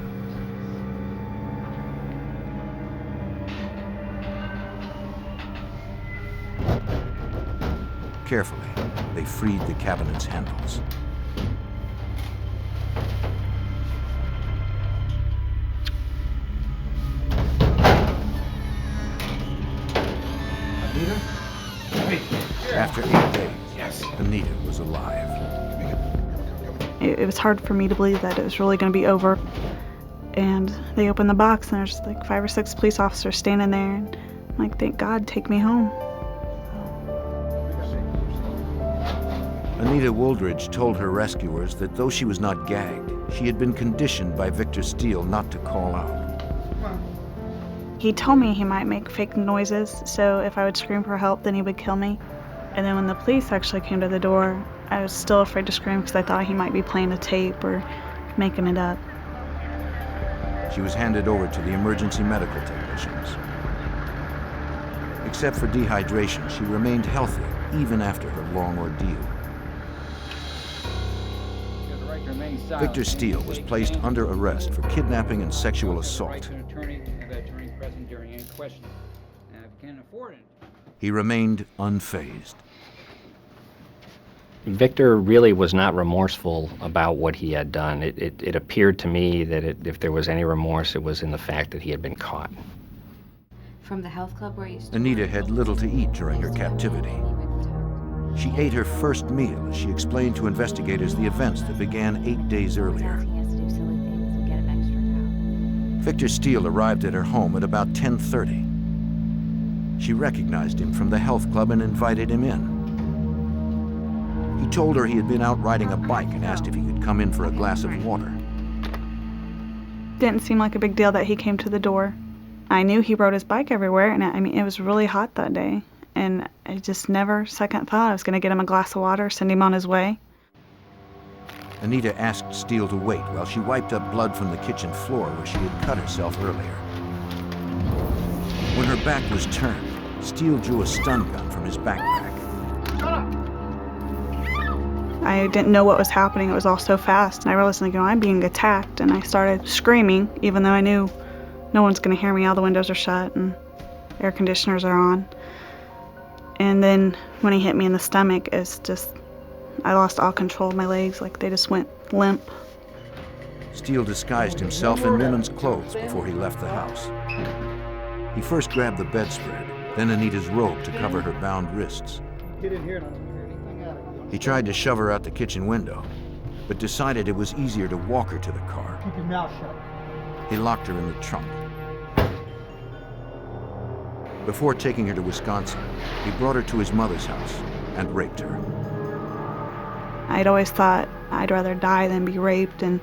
Carefully, they freed the cabinet's handles. After 8 days, Anita was alive.
It was hard for me to believe that it was really going to be over. And they opened the box and there's like 5 or 6 police officers standing there. And I'm like, thank God, take me home.
Anita Wooldridge told her rescuers that though she was not gagged, she had been conditioned by Victor Steele not to call out.
He told me he might make fake noises, so if I would scream for help, then he would kill me. And then when the police actually came to the door, I was still afraid to scream because I thought he might be playing a tape or making it up.
She was handed over to the emergency medical technicians. Except for dehydration, she remained healthy even after her long ordeal. Victor Steele was placed under arrest for kidnapping and sexual assault. He remained unfazed.
Victor really was not remorseful about what he had done. It appeared to me that if there was any remorse, it was in the fact that he had been caught.
From the health club where you used to
Anita
work,
had little to eat during her captivity. She ate her first meal as she explained to investigators the events that began 8 days earlier. Victor Steele arrived at her home at about 10:30. She recognized him from the health club and invited him in. He told her he had been out riding a bike and asked if he could come in for a glass of water.
Didn't seem like a big deal that he came to the door. I knew he rode his bike everywhere, and I mean, it was really hot that day. And I just never second thought I was going to get him a glass of water, send him on his way.
Anita asked Steele to wait while she wiped up blood from the kitchen floor where she had cut herself earlier. When her back was turned, Steele drew a stun gun from his backpack.
I didn't know what was happening. It was all so fast. And I realized, like, I'm being attacked. And I started screaming, even though I knew no one's going to hear me. All the windows are shut and air conditioners are on. And then when he hit me in the stomach, I lost all control of my legs. Like, they just went limp.
Steele disguised himself in women's clothes before he left the house. He first grabbed the bedspread, then Anita's robe to cover her bound wrists.
Get in here and I'll hear anything out of you.
He tried to shove her out the kitchen window, but decided it was easier to walk her to the car.
Keep your mouth shut.
He locked her in the trunk. Before taking her to Wisconsin, he brought her to his mother's house and raped her.
I'd always thought I'd rather die than be raped, and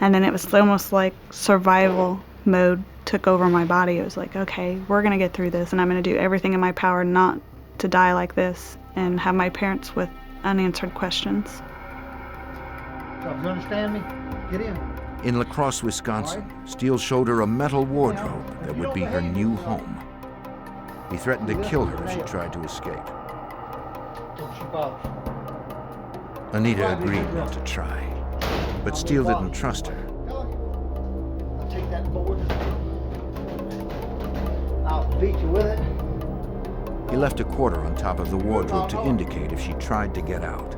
then it was almost like survival mode took over my body. It was like, okay, we're gonna get through this, and I'm gonna do everything in my power not to die like this and have my parents with unanswered questions.
So, you understand me? Get in.
In La Crosse, Wisconsin, Steele showed her a metal wardrobe that would be her new home. He threatened to kill her if she tried to escape.
Don't you bother.
Anita agreed not to try, but Steele didn't trust her.
I'll take that board. I'll beat you with it.
He left a quarter on top of the wardrobe to indicate if she tried to get out.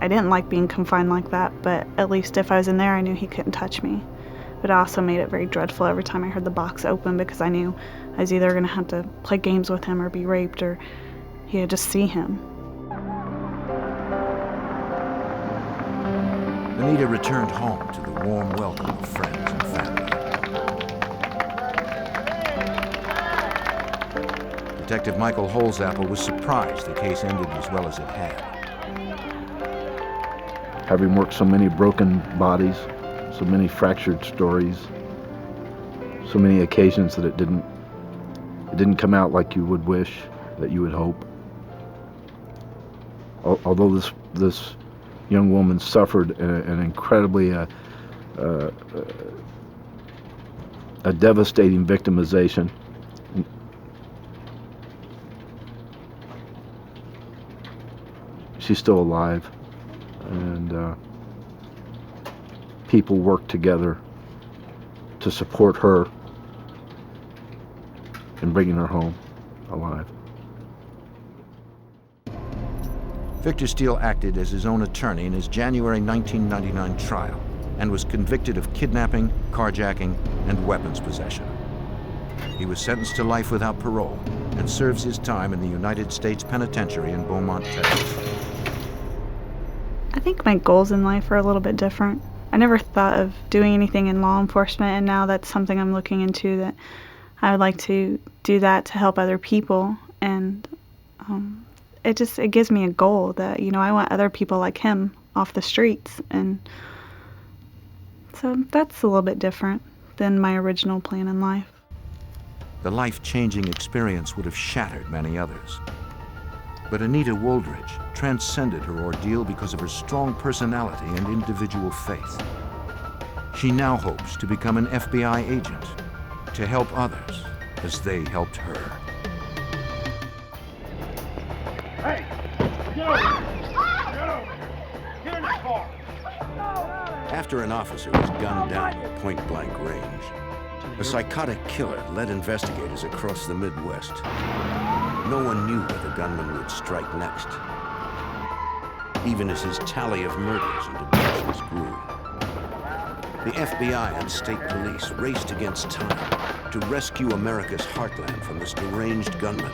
I didn't like being confined like that, but at least if I was in there, I knew he couldn't touch me. But it also made it very dreadful every time I heard the box open, because I knew I was either going to have to play games with him or be raped, or he would just see him.
Anita returned home to the warm welcome of friends and family. Detective Michael Holzapfel was surprised the case ended as well as it had.
Having worked so many broken bodies, so many fractured stories, so many occasions that it didn't come out like you would wish, that you would hope. Although this young woman suffered an incredibly a devastating victimization, she's still alive, and people work together to support her in bringing her home alive.
Victor Steele acted as his own attorney in his January 1999 trial and was convicted of kidnapping, carjacking, and weapons possession. He was sentenced to life without parole and serves his time in the United States Penitentiary in Beaumont, Texas.
I think my goals in life are a little bit different. I never thought of doing anything in law enforcement, and now that's something I'm looking into, that I would like to do that to help other people. And it gives me a goal that, I want other people like him off the streets. And so that's a little bit different than my original plan in life.
The life-changing experience would have shattered many others. But Anita Woldridge transcended her ordeal because of her strong personality and individual faith. She now hopes to become an FBI agent, to help others as they helped her.
Hey! Get over here! Get over here! Get in the car!
After an officer was gunned down at point-blank range, a psychotic killer led investigators across the Midwest. No one knew where the gunman would strike next, even as his tally of murders and abductions grew. The FBI and state police raced against time to rescue America's heartland from this deranged gunman.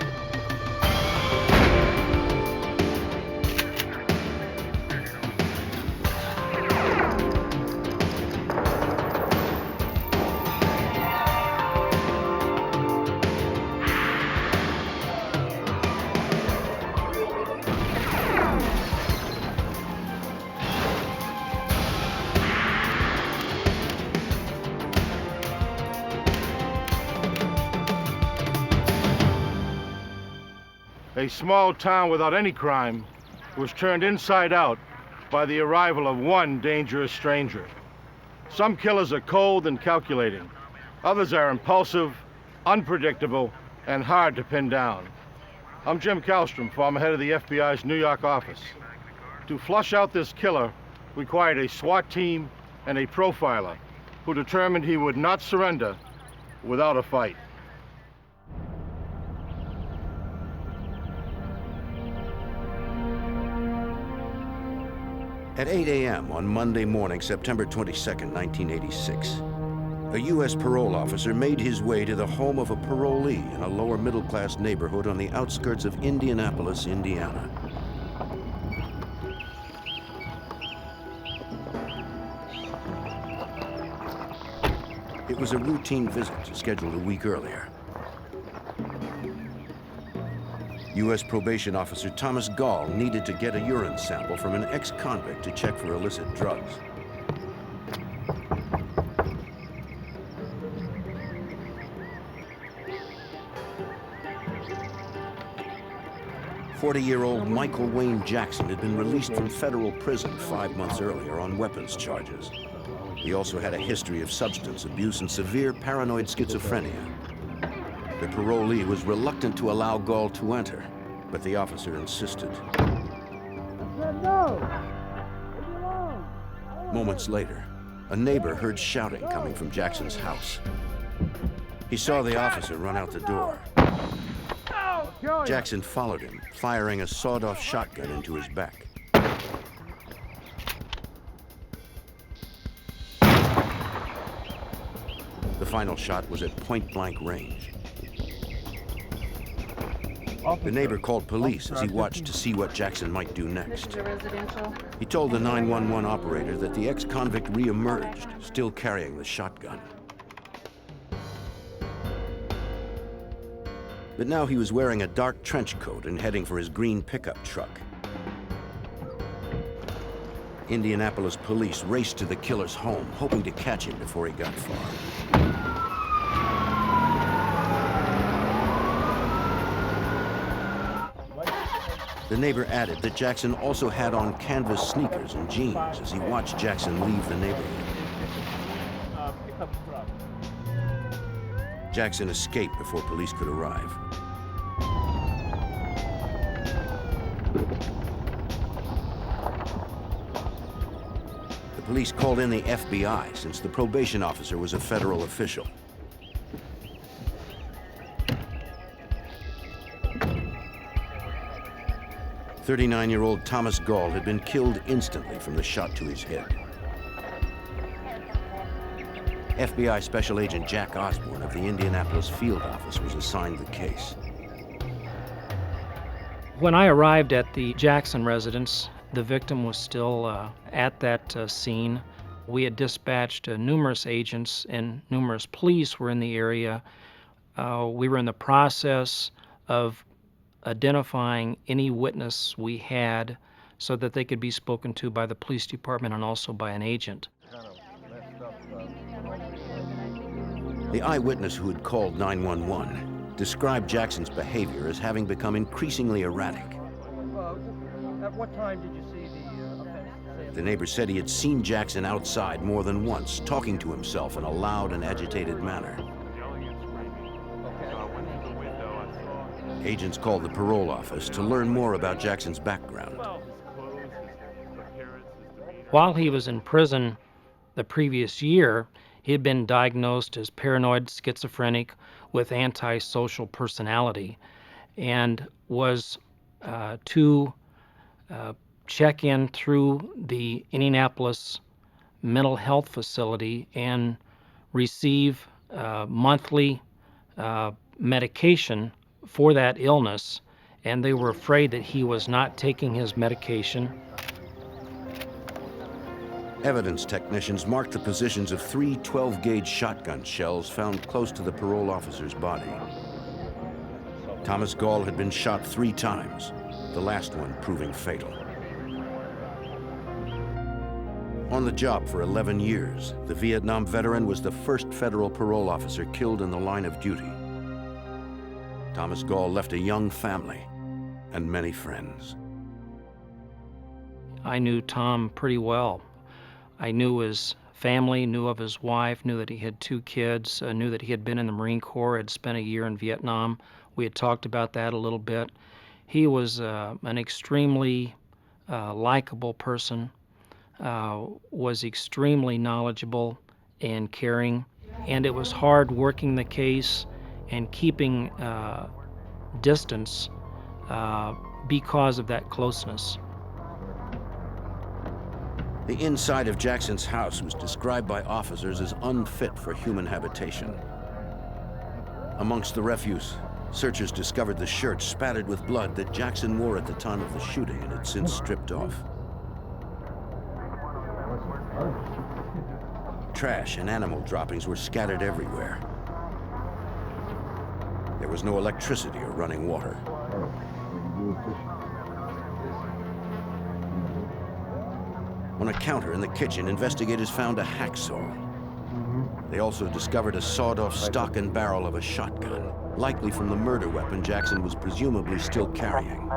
A small town without any crime was turned inside out by the arrival of one dangerous stranger. Some killers are cold and calculating. Others are impulsive, unpredictable, and hard to pin down. I'm Jim Kallstrom, former head of the FBI's New York office. To flush out this killer required a SWAT team and a profiler who determined he would not surrender without a fight.
At 8 a.m. on Monday morning, September 22nd, 1986, a U.S. parole officer made his way to the home of a parolee in a lower middle-class neighborhood on the outskirts of Indianapolis, Indiana. It was a routine visit scheduled a week earlier. U.S. probation officer Thomas Gall needed to get a urine sample from an ex-convict to check for illicit drugs. "40-year-old Michael Wayne Jackson had been released from federal prison 5 months earlier on weapons charges. He also had a history of substance abuse and severe paranoid schizophrenia. The parolee was reluctant to allow Gall to enter, but the officer insisted. Moments later, a neighbor heard shouting coming from Jackson's house. He saw the officer run out the door. Jackson followed him, firing a sawed-off shotgun into his back. The final shot was at point-blank range. The neighbor called police as he watched to see what Jackson might do next. He told the 911 operator that the ex-convict re-emerged, still carrying the shotgun. But now he was wearing a dark trench coat and heading for his green pickup truck. Indianapolis police raced to the killer's home, hoping to catch him before he got far. The neighbor added that Jackson also had on canvas sneakers and jeans as he watched Jackson leave the neighborhood. Jackson escaped before police could arrive. The police called in the FBI since the probation officer was a federal official. "39-year-old Thomas Gall had been killed instantly from the shot to his head. FBI Special Agent Jack Osborne of the Indianapolis field office was assigned the case.
When I arrived at the Jackson residence, the victim was still at that scene. We had dispatched numerous agents and numerous police were in the area. We were in the process of identifying any witness we had so that they could be spoken to by the police department and also by an agent.
The eyewitness who had called 911 described Jackson's behavior as having become increasingly erratic.
At what time did you see the offense?
The neighbor said he had seen Jackson outside more than once, talking to himself in a loud and agitated manner. Agents called the parole office to learn more about Jackson's background.
While he was in prison the previous year, he had been diagnosed as paranoid schizophrenic with antisocial personality and was to check in through the Indianapolis mental health facility and receive monthly medication for that illness, and they were afraid that he was not taking his medication.
Evidence technicians marked the positions of 3 12-gauge shotgun shells found close to the parole officer's body. Thomas Gall had been shot 3 times, the last one proving fatal. On the job for 11 years, the Vietnam veteran was the first federal parole officer killed in the line of duty. Thomas Gall left a young family and many friends.
I knew Tom pretty well. I knew his family, knew of his wife, knew that he had 2 kids, knew that he had been in the Marine Corps, had spent a year in Vietnam. We had talked about that a little bit. He was an extremely likable person, was extremely knowledgeable and caring, and it was hard working the case and keeping distance because of that closeness.
The inside of Jackson's house was described by officers as unfit for human habitation. Amongst the refuse, searchers discovered the shirt spattered with blood that Jackson wore at the time of the shooting and had since stripped off. Trash and animal droppings were scattered everywhere. There was no electricity or running water. On a counter in the kitchen, investigators found a hacksaw. They also discovered a sawed-off stock and barrel of a shotgun, likely from the murder weapon Jackson was presumably still carrying.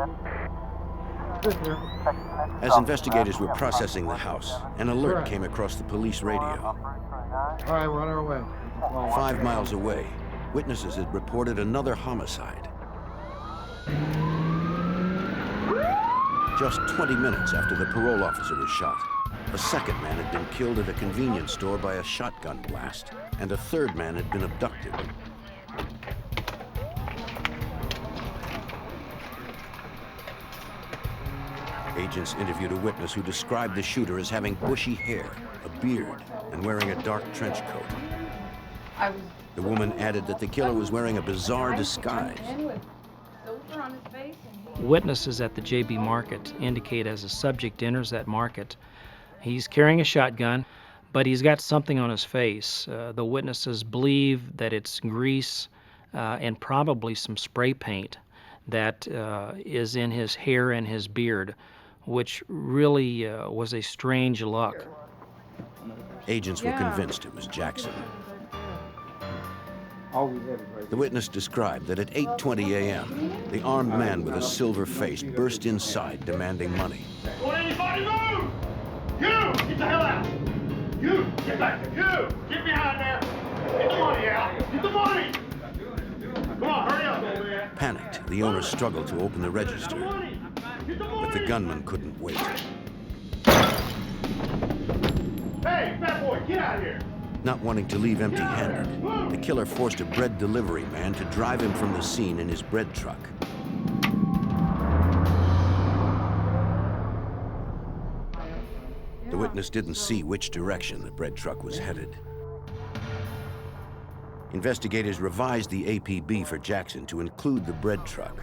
As investigators were processing the house, an alert came across the police radio.
All right, we're on our way.
5 miles away, witnesses had reported another homicide. Just 20 minutes after the parole officer was shot, a second man had been killed at a convenience store by a shotgun blast, and a third man had been abducted. Agents interviewed a witness who described the shooter as having bushy hair, a beard, and wearing a dark trench coat. The woman added that the killer was wearing a bizarre disguise.
Witnesses at the JB Market indicate as a subject enters that market, he's carrying a shotgun, but he's got something on his face. The witnesses believe that it's grease and probably some spray paint that is in his hair and his beard, which really was a strange look.
Agents were convinced it was Jackson. The witness described that at 8:20 a.m., the armed man with a silver face burst inside demanding money.
Don't anybody move! You! Get the hell out! You! Get back there! You! Get behind there! Get the money out! Get the money! Come on, hurry up!
Panicked, the owner struggled to open the register, but the gunman couldn't wait.
Hey, fat boy, get out of here!
Not wanting to leave empty-handed, the killer forced a bread delivery man to drive him from the scene in his bread truck. The witness didn't see which direction the bread truck was headed. Investigators revised the APB for Jackson to include the bread truck.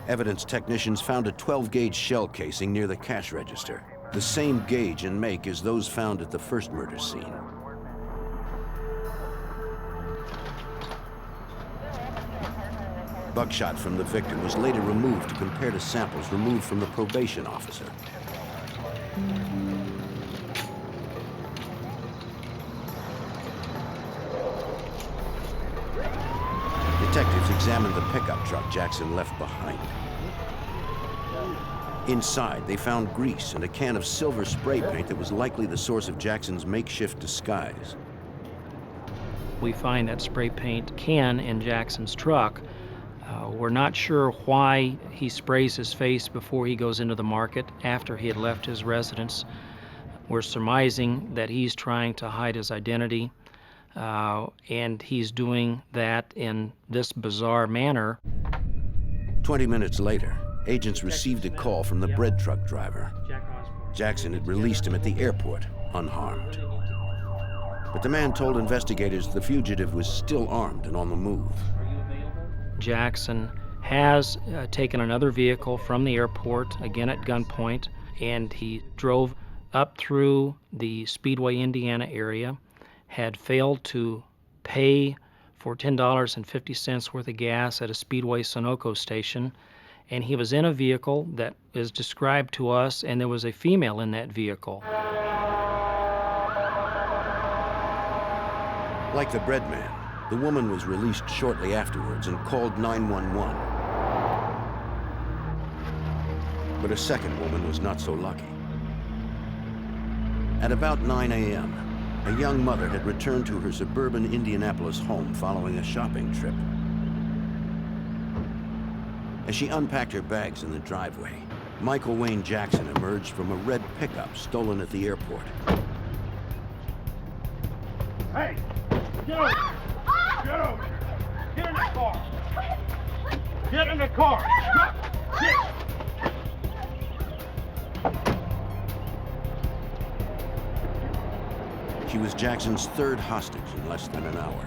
Evidence technicians found a 12-gauge shell casing near the cash register, the same gauge and make as those found at the first murder scene. Buckshot from the victim was later removed to compare to samples removed from the probation officer. detectives examined the pickup truck Jackson left behind. Inside, they found grease and a can of silver spray paint that was likely the source of Jackson's makeshift disguise.
We find that spray paint can in Jackson's truck. We're not sure why he sprays his face before he goes into the market after he had left his residence. We're surmising that he's trying to hide his identity, and he's doing that in this bizarre manner.
20 minutes later, agents received a call from the bread truck driver. Jackson had released him at the airport, unharmed. But the man told investigators the fugitive was still armed and on the move.
Jackson has taken another vehicle from the airport, again at gunpoint, and he drove up through the Speedway, Indiana area, had failed to pay for $10.50 worth of gas at a Speedway Sunoco station, and he was in a vehicle that is described to us, and there was a female in that vehicle.
Like the bread man, the woman was released shortly afterwards and called 911. But a second woman was not so lucky. At about 9 a.m., a young mother had returned to her suburban Indianapolis home following a shopping trip. As she unpacked her bags in the driveway, Michael Wayne Jackson emerged from a red pickup stolen at the airport.
Hey! Get over here! Get over here! Get in the car! Get in the car! Get!
She was Jackson's third hostage in less than an hour.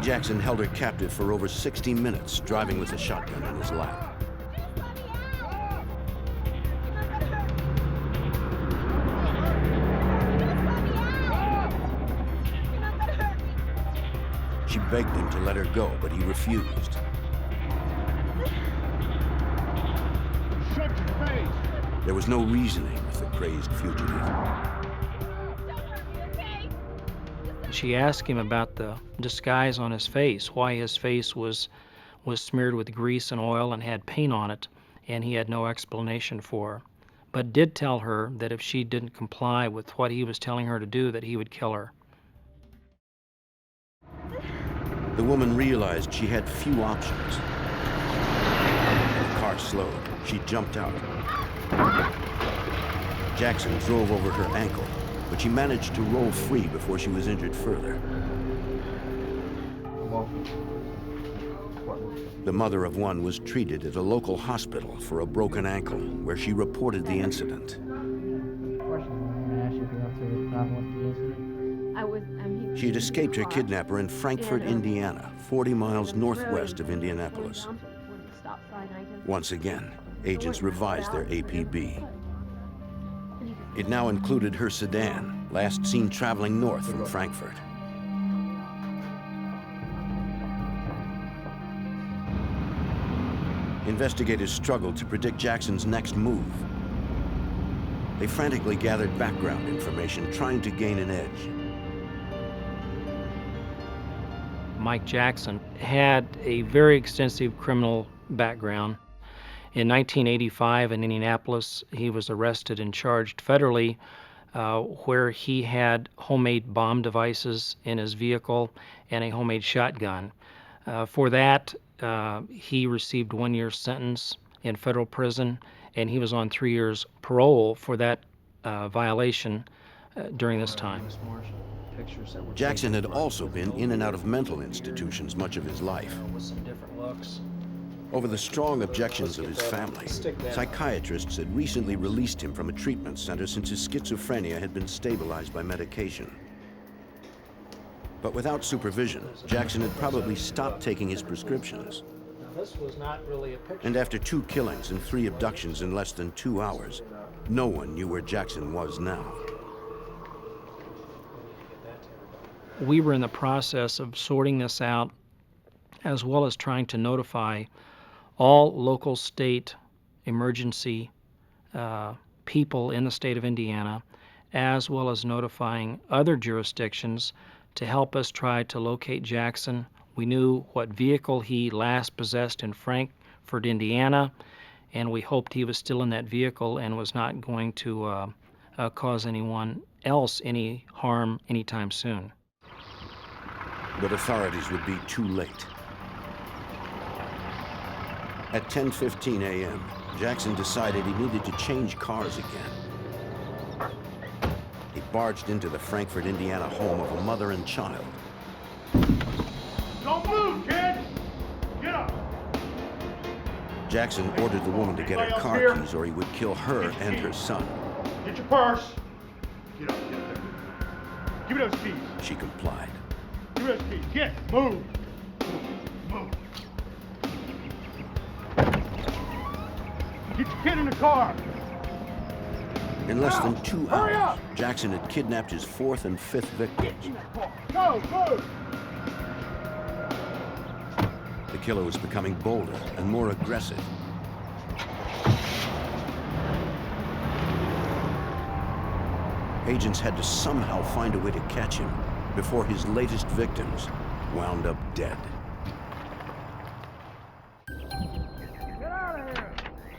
Jackson held her captive for over 60 minutes, driving with a shotgun in his lap. She begged him to let her go, but he refused.
Shut your face!
There was no reasoning with the crazed fugitive.
She asked him about the disguise on his face, why his face was smeared with grease and oil and had paint on it, and he had no explanation for her, but did tell her that if she didn't comply with what he was telling her to do, that he would kill her.
The woman realized she had few options. When the car slowed, she jumped out. Jackson drove over her ankle, but she managed to roll free before she was injured further. The mother of one was treated at a local hospital for a broken ankle, where she reported the incident. She had escaped her kidnapper in Frankfort, Indiana, 40 miles northwest of Indianapolis. Once again, agents revised their APB. It now included her sedan, last seen traveling north from Frankfort. Investigators struggled to predict Jackson's next move. They frantically gathered background information, trying to gain an edge.
Mike Jackson had a very extensive criminal background. In 1985 in Indianapolis, he was arrested and charged federally where he had homemade bomb devices in his vehicle and a homemade shotgun. For that, he received 1 year sentence in federal prison, and he was on 3 years parole for that violation during this time.
Jackson had also been in and out of mental institutions much of his life.
With some different looks.
Over the strong objections of his family, psychiatrists had recently released him from a treatment center since his schizophrenia had been stabilized by medication. But without supervision, Jackson had probably stopped taking his prescriptions.
Now, this was not really a picture.
And after 2 killings and 3 abductions in less than 2 hours, no one knew where Jackson was now.
We were in the process of sorting this out, as well as trying to notify all local state emergency people in the state of Indiana, as well as notifying other jurisdictions to help us try to locate Jackson. We knew what vehicle he last possessed in Frankfort, Indiana, and we hoped he was still in that vehicle and was not going to cause anyone else any harm anytime soon.
But authorities would be too late. At 10:15 a.m., Jackson decided he needed to change cars again. He barged into the Frankfort, Indiana home of a mother and child.
Don't move, kid! Get up!
Jackson ordered the woman to get her car keys or he would kill her and her son.
Get your purse! Get up, get up. Give me those keys.
She complied.
Give me those keys. Get, move! Move. Get your kid in the car!
In less than 2 hours, Jackson had kidnapped his fourth and fifth victims.
Go, move!
The killer was becoming bolder and more aggressive. Agents had to somehow find a way to catch him before his latest victims wound up dead.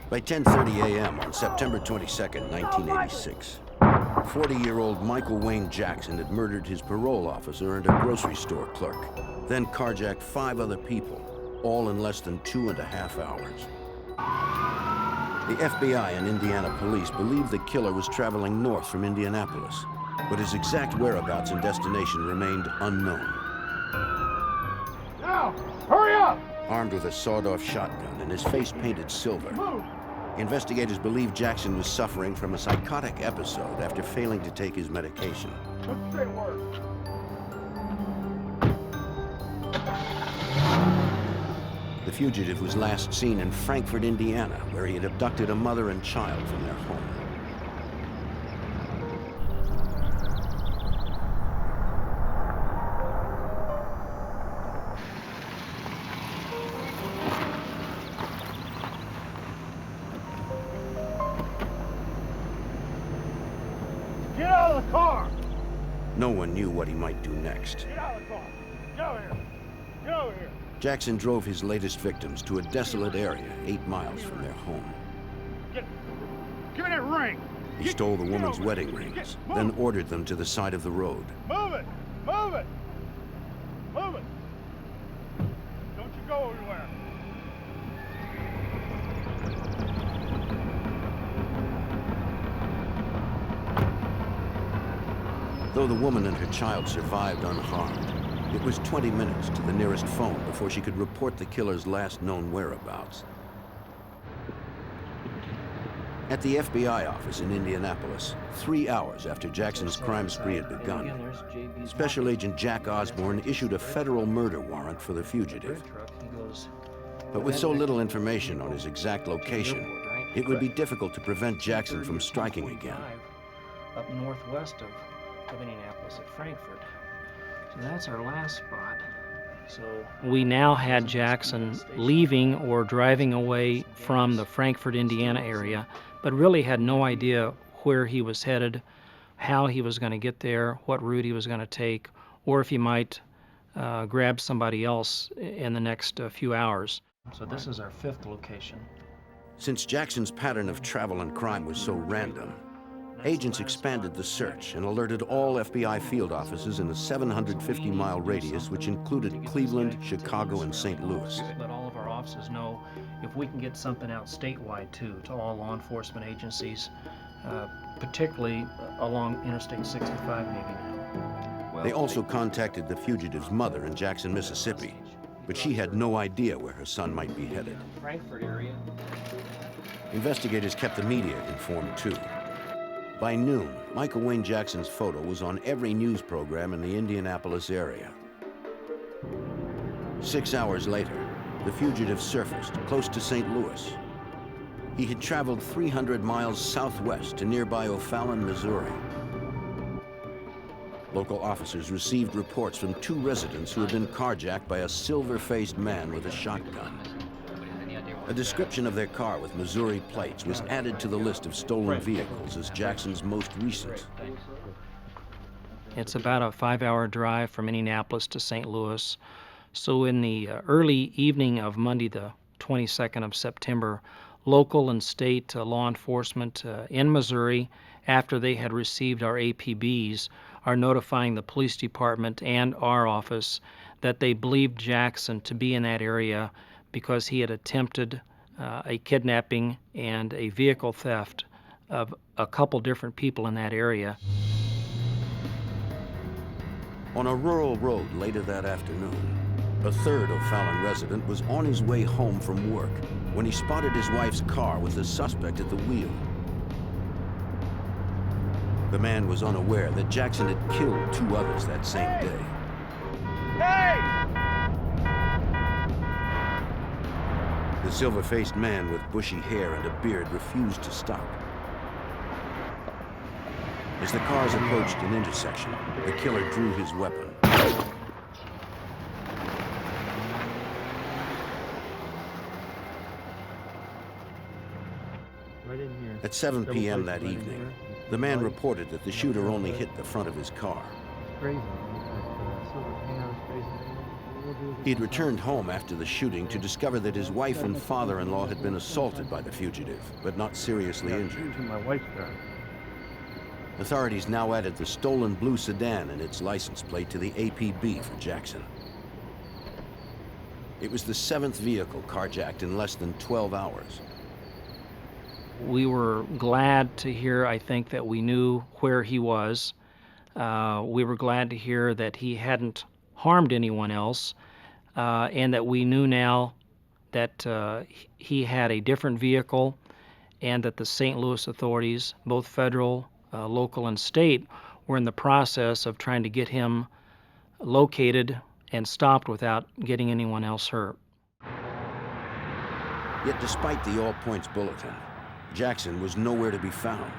By 10:30 a.m. on September 22nd, 1986, 40-year-old Michael Wayne Jackson had murdered his parole officer and a grocery store clerk, then carjacked 5 other people, all in less than 2.5 hours. The FBI and Indiana police believed the killer was traveling north from Indianapolis, but his exact whereabouts and destination remained unknown.
Now, hurry up!
Armed with a sawed-off shotgun and his face painted silver, investigators believe Jackson was suffering from a psychotic episode after failing to take his medication.
Let's stay at work.
The fugitive was last seen in Frankfort, Indiana, where he had abducted a mother and child from their home.
Get out of the car!
No one knew what he might do next.
Get out of the car! Get over here! Get over here!
Jackson drove his latest victims to a desolate area 8 miles from their home.
Give me that ring!
He stole the woman's wedding rings, then ordered them to the side of the road.
Move it! Move it! Move it! Don't you go anywhere!
Though the woman and her child survived unharmed, it was 20 minutes to the nearest phone before she could report the killer's last known whereabouts. At the FBI office in Indianapolis, 3 hours after Jackson's crime spree had begun, Special Agent Jack Osborne issued a federal murder warrant for the fugitive. But with so little information on his exact location, it would be difficult to prevent Jackson from striking again.
Up northwest of Indianapolis at Frankfort. So that's our last spot. So we now had Jackson leaving or driving away from the Frankfort, Indiana area, but really had no idea where he was headed, how he was going to get there, what route he was going to take, or if he might grab somebody else in the next few hours. So this is our 5th location.
Since Jackson's pattern of travel and crime was so random, agents expanded the search and alerted all FBI field offices in a 750-mile radius, which included Cleveland, Chicago, and St. Louis.
Let all of our offices know if we can get something out statewide, too, to all law enforcement agencies, particularly along Interstate 65 maybe now.
They also contacted the fugitive's mother in Jackson, Mississippi, but she had no idea where her son might be headed.
Frankfort area.
Investigators kept the media informed, too. By noon, Michael Wayne Jackson's photo was on every news program in the Indianapolis area. 6 hours later, the fugitive surfaced close to St. Louis. He had traveled 300 miles southwest to nearby O'Fallon, Missouri. Local officers received reports from 2 residents who had been carjacked by a silver-faced man with a shotgun. A description of their car with Missouri plates was added to the list of stolen vehicles as Jackson's most recent.
It's about a 5-hour drive from Indianapolis to St. Louis. So in the early evening of Monday, the 22nd of September, local and state law enforcement in Missouri, after they had received our APBs, are notifying the police department and our office that they believed Jackson to be in that area because he had attempted a kidnapping and a vehicle theft of a couple different people in that area.
On a rural road later that afternoon, a third O'Fallon resident was on his way home from work when he spotted his wife's car with the suspect at the wheel. The man was unaware that Jackson had killed 2 others that same day.
Hey!
The silver-faced man with bushy hair and a beard refused to stop. As the cars approached an intersection, the killer drew his weapon. At 7 p.m. that evening, the man reported that the shooter only hit the front of his car. He had returned home after the shooting to discover that his wife and father-in-law had been assaulted by the fugitive, but not seriously injured. Authorities now added the stolen blue sedan and its license plate to the APB for Jackson. It was the 7th vehicle carjacked in less than 12 hours.
We were glad to hear, I think, that we knew where he was. We were glad to hear that he hadn't harmed anyone else, and that we knew now that he had a different vehicle and that the St. Louis authorities, both federal, local, and state, were in the process of trying to get him located and stopped without getting anyone else hurt.
Yet despite the all-points bulletin, Jackson was nowhere to be found.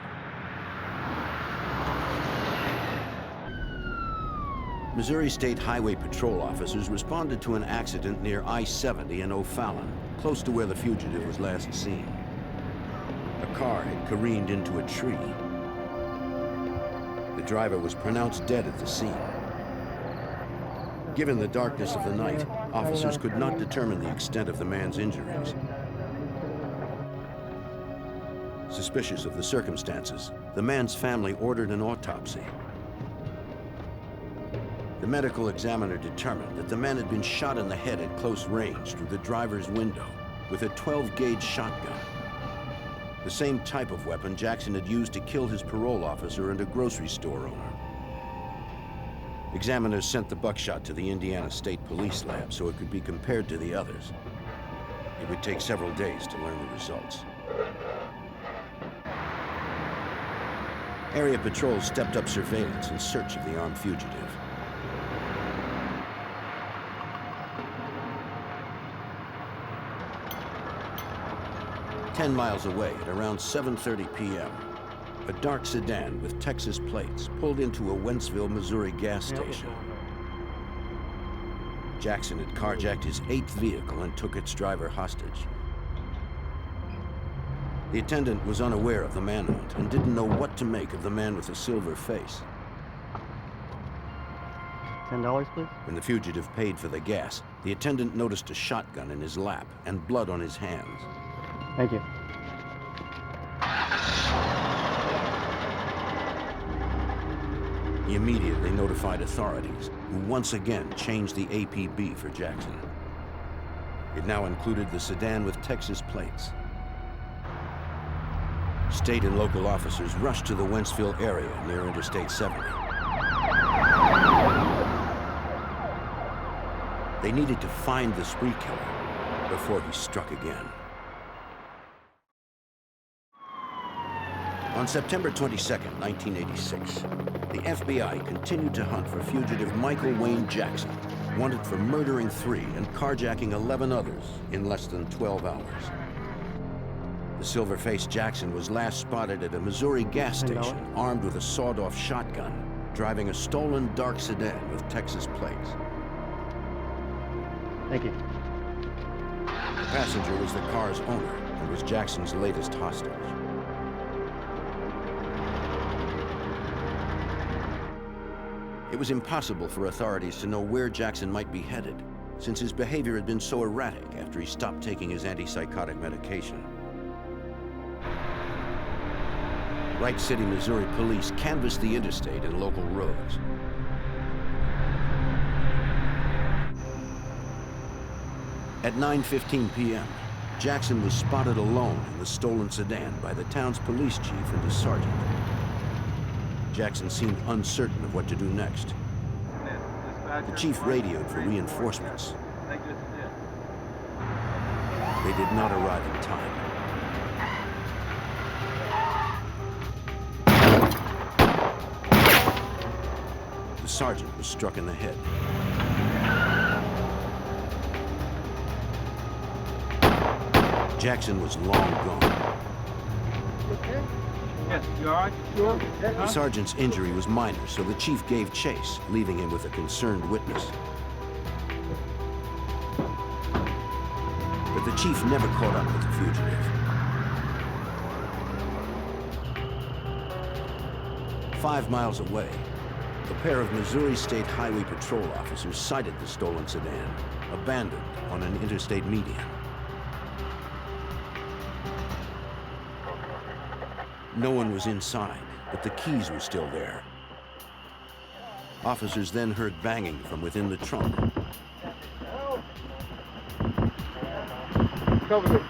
Missouri State Highway Patrol officers responded to an accident near I-70 in O'Fallon, close to where the fugitive was last seen. A car had careened into a tree. The driver was pronounced dead at the scene. Given the darkness of the night, officers could not determine the extent of the man's injuries. Suspicious of the circumstances, the man's family ordered an autopsy. The medical examiner determined that the man had been shot in the head at close range through the driver's window with a 12-gauge shotgun, the same type of weapon Jackson had used to kill his parole officer and a grocery store owner. Examiners sent the buckshot to the Indiana State Police Lab so it could be compared to the others. It would take several days to learn the results. Area patrols stepped up surveillance in search of the armed fugitive. "10 miles away at around 7:30 p.m., a dark sedan with Texas plates pulled into a Wentzville, Missouri gas station. Jackson had carjacked his 8th vehicle and took its driver hostage. The attendant was unaware of the manhunt and didn't know what to make of the man with the silver face.
$10, please.
When the fugitive paid for the gas, the attendant noticed a shotgun in his lap and blood on his hands.
Thank you.
He immediately notified authorities, who once again changed the APB for Jackson. It now included the sedan with Texas plates. State and local officers rushed to the Wentzville area near Interstate 70. They needed to find the spree killer before he struck again. On September 22, 1986, the FBI continued to hunt for fugitive Michael Wayne Jackson, wanted for murdering 3 and carjacking 11 others in less than 12 hours. The silver-faced Jackson was last spotted at a Missouri gas station, armed with a sawed-off shotgun, driving a stolen dark sedan with Texas plates.
Thank you.
The passenger was the car's owner and was Jackson's latest hostage. It was impossible for authorities to know where Jackson might be headed, since his behavior had been so erratic after he stopped taking his antipsychotic medication. Wright City, Missouri police canvassed the interstate and local roads. At 9:15 p.m., Jackson was spotted alone in the stolen sedan by the town's police chief and a sergeant. Jackson seemed uncertain of what to do next. The chief radioed for reinforcements. They did not arrive in time. The sergeant was struck in the head. Jackson was long gone.
Okay? Yes, you all right? Sure.
The sergeant's injury was minor, so the chief gave chase, leaving him with a concerned witness. But the chief never caught up with the fugitive. 5 miles away, a pair of Missouri State Highway Patrol officers sighted the stolen sedan, abandoned on an interstate median. No one was inside, but the keys were still there. Officers then heard banging from within the trunk.
Cover it.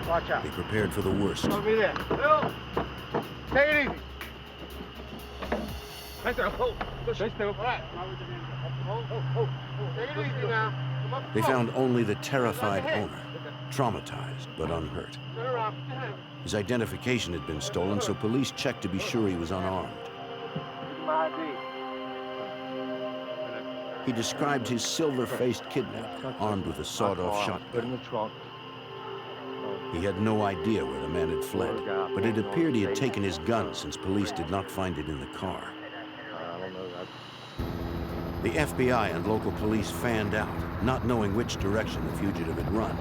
Watch out.
They prepared for the worst.
Over there. Bill! Take it easy. Right there. Hold. Stay still. All right. Hold. Take it easy now.
They found only the terrified owner, traumatized but unhurt. His identification had been stolen, so police checked to be sure he was unarmed. He described his silver-faced kidnapper, armed with a sawed-off shotgun. He had no idea where the man had fled, but it appeared he had taken his gun since police did not find it in the car. The FBI and local police fanned out, not knowing which direction the fugitive had run,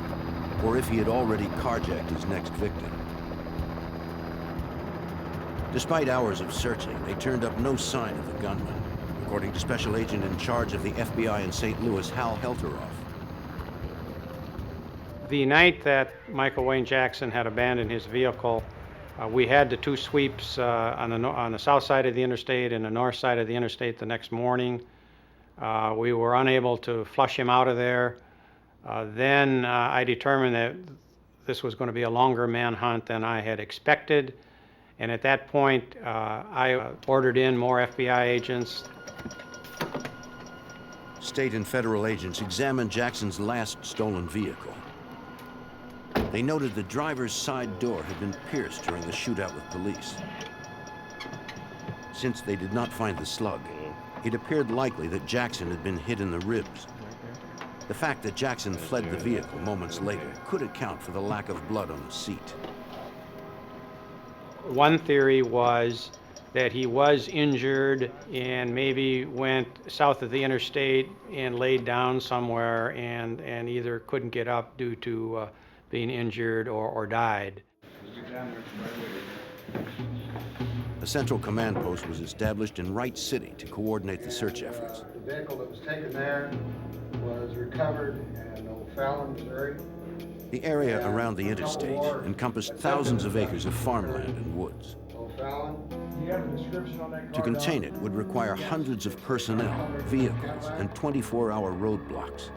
or if he had already carjacked his next victim. Despite hours of searching, they turned up no sign of the gunman, according to Special Agent in charge of the FBI in St. Louis, Hal Helteroff.
The night that Michael Wayne Jackson had abandoned his vehicle, we had the two sweeps on the south side of the interstate and the north side of the interstate the next morning. We were unable to flush him out of there. Then I determined that this was going to be a longer manhunt than I had expected. And at that point, I ordered in more FBI agents.
State and federal agents examined Jackson's last stolen vehicle. They noted the driver's side door had been pierced during the shootout with police. Since they did not find the slug, it appeared likely that Jackson had been hit in the ribs. The fact that Jackson fled the vehicle moments later could account for the lack of blood on the seat.
One theory was that he was injured and maybe went south of the interstate and laid down somewhere and either couldn't get up due to being injured or died.
A central command post was established in Wright City to coordinate the search efforts.
The vehicle that was taken there was recovered in O'Fallon, Missouri.
The area around the interstate encompassed thousands of acres of farmland and woods.
O'Fallon. Do you have a description on that car?
To contain it would require hundreds of personnel, vehicles, and 24-hour roadblocks.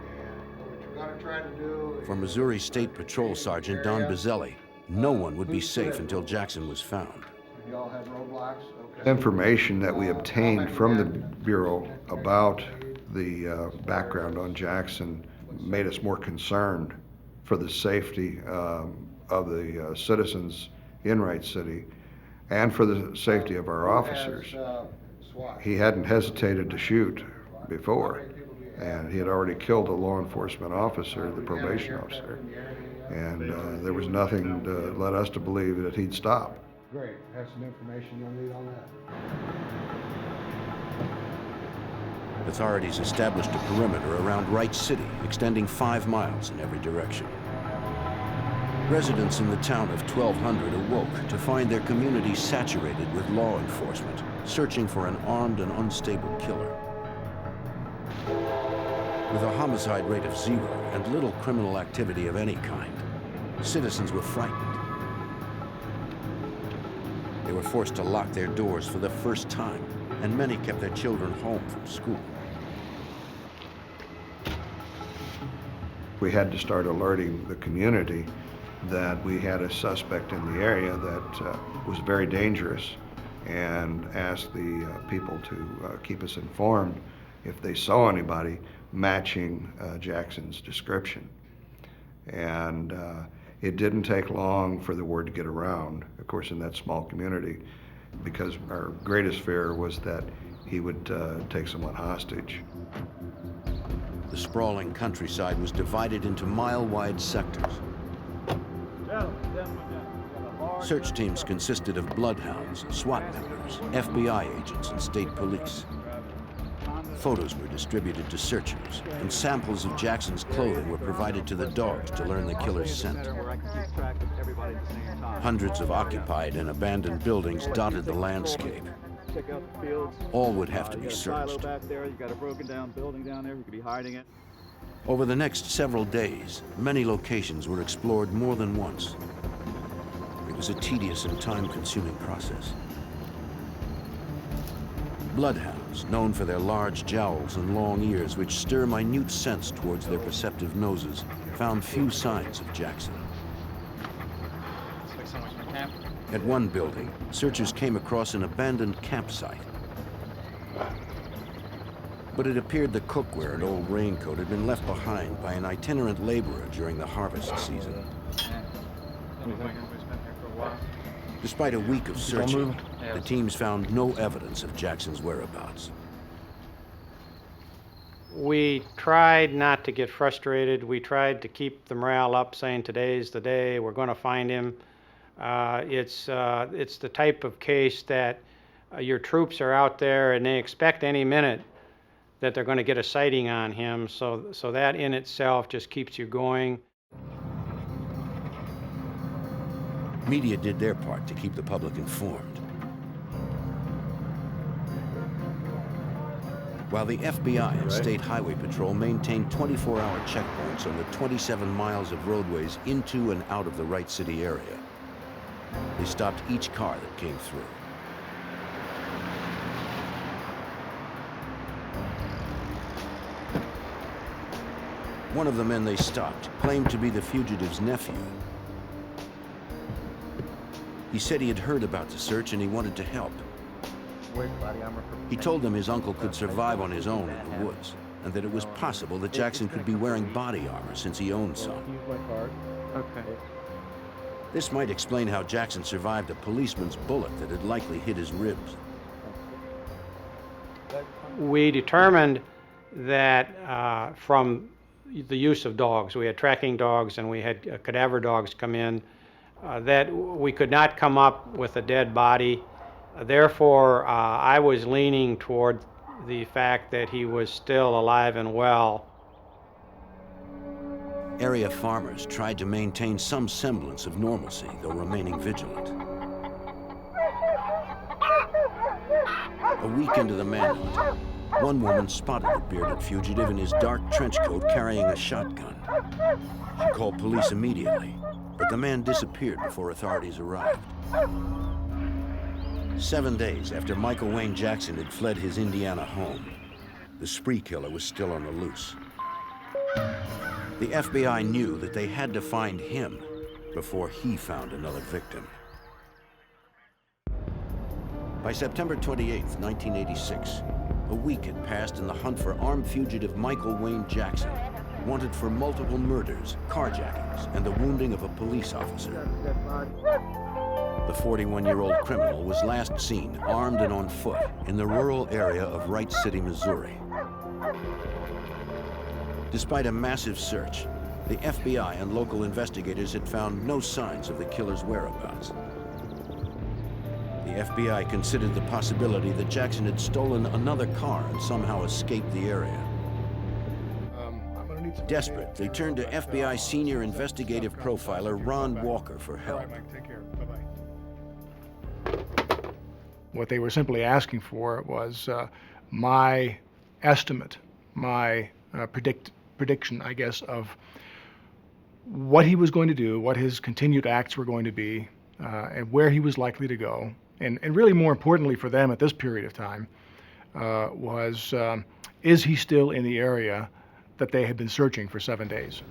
For Missouri State Patrol Sergeant Don Bizzelli, no one would be safe until Jackson was found.
You all have roadblocks?
Okay. Information that we obtained from the Bureau about the background on Jackson made us more concerned for the safety of the citizens in Wright City and for the safety of our officers. He hadn't hesitated to shoot before, and he had already killed a law enforcement officer, the probation officer, and there was nothing to let us to believe that he'd stop.
Great. Have some information you'll need on that.
Authorities established a perimeter around Wright City, extending 5 miles in every direction. Residents in the town of 1200 awoke to find their community saturated with law enforcement, searching for an armed and unstable killer. With a homicide rate of 0 and little criminal activity of any kind, citizens were frightened. They were forced to lock their doors for the first time, and many kept their children home from school.
We had to start alerting the community that we had a suspect in the area that was very dangerous, and asked the people to keep us informed if they saw anybody matching Jackson's description. And it didn't take long for the word to get around, of course, in that small community, because our greatest fear was that he would take someone hostage.
The sprawling countryside was divided into mile-wide sectors. Search teams consisted of bloodhounds, SWAT members, FBI agents, and state police. Photos were distributed to searchers, and samples of Jackson's clothing were provided to the dogs to learn the killer's scent. Hundreds of occupied and abandoned buildings dotted the landscape. All would have to be searched. Over the next several days, many locations were explored more than once. It was a tedious and time-consuming process. Bloodhounds, known for their large jowls and long ears which stir minute scents towards their perceptive noses, found few signs of Jackson. At one building, searchers came across an abandoned campsite. But it appeared the cookware and old raincoat had been left behind by an itinerant laborer during the harvest season. Despite a week of searching, the teams found no evidence of Jackson's whereabouts.
We tried not to get frustrated. We tried to keep the morale up, saying today's the day, we're going to find him. It's the type of case that your troops are out there and they expect any minute that they're going to get a sighting on him, so that in itself just keeps you going.
Media did their part to keep the public informed. While the FBI and State Highway Patrol maintained 24-hour checkpoints on the 27 miles of roadways into and out of the Wright City area, they stopped each car that came through. One of the men they stopped claimed to be the fugitive's nephew. He said he had heard about the search and he wanted to help. He told them his uncle could survive on his own in the woods, and that it was possible that Jackson could be wearing body armor since he owned some. This might explain how Jackson survived a policeman's bullet that had likely hit his ribs.
We determined that from the use of dogs, we had tracking dogs and we had cadaver dogs come in, that we could not come up with a dead body. Therefore, I was leaning toward the fact that he was still alive and well.
Area farmers tried to maintain some semblance of normalcy, though remaining vigilant. A week into the manhunt, one woman spotted the bearded fugitive in his dark trench coat carrying a shotgun. She called police immediately, but the man disappeared before authorities arrived. 7 days after Michael Wayne Jackson had fled his Indiana home, the spree killer was still on the loose. The FBI knew that they had to find him before he found another victim. By September 28, 1986, a week had passed in the hunt for armed fugitive Michael Wayne Jackson, wanted for multiple murders, carjackings, and the wounding of a police officer. The 41-year-old criminal was last seen, armed and on foot, in the rural area of Wright City, Missouri. Despite a massive search, the FBI and local investigators had found no signs of the killer's whereabouts. The FBI considered the possibility that Jackson had stolen another car and somehow escaped the area. Desperate, they turned to FBI senior investigative profiler Ron Walker for help.
Take care. Bye-bye. What they were simply asking for was my estimate, my prediction, I guess, of what he was going to do, what his continued acts were going to be, and where he was likely to go. And really more importantly for them at this period of time was, is he still in the area that they had been searching for 7 days?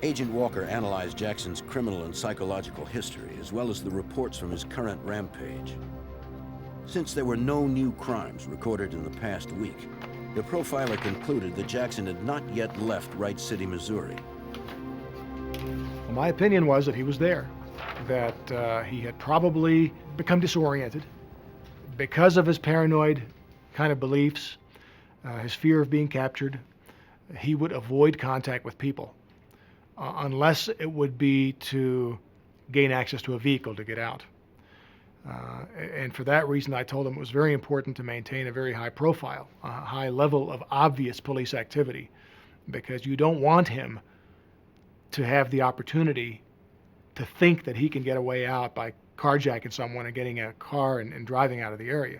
Agent Walker analyzed Jackson's criminal and psychological history, as well as the reports from his current rampage. Since there were no new crimes recorded in the past week, the profiler concluded that Jackson had not yet left Wright City, Missouri.
Well, my opinion was that he was there, that he had probably become disoriented because of his paranoid kind of beliefs, his fear of being captured. He would avoid contact with people unless it would be to gain access to a vehicle to get out. And for that reason, I told him it was very important to maintain a very high profile, a high level of obvious police activity, because you don't want him to have the opportunity to think that he can get a way out by carjacking someone and getting a car and driving out of the area.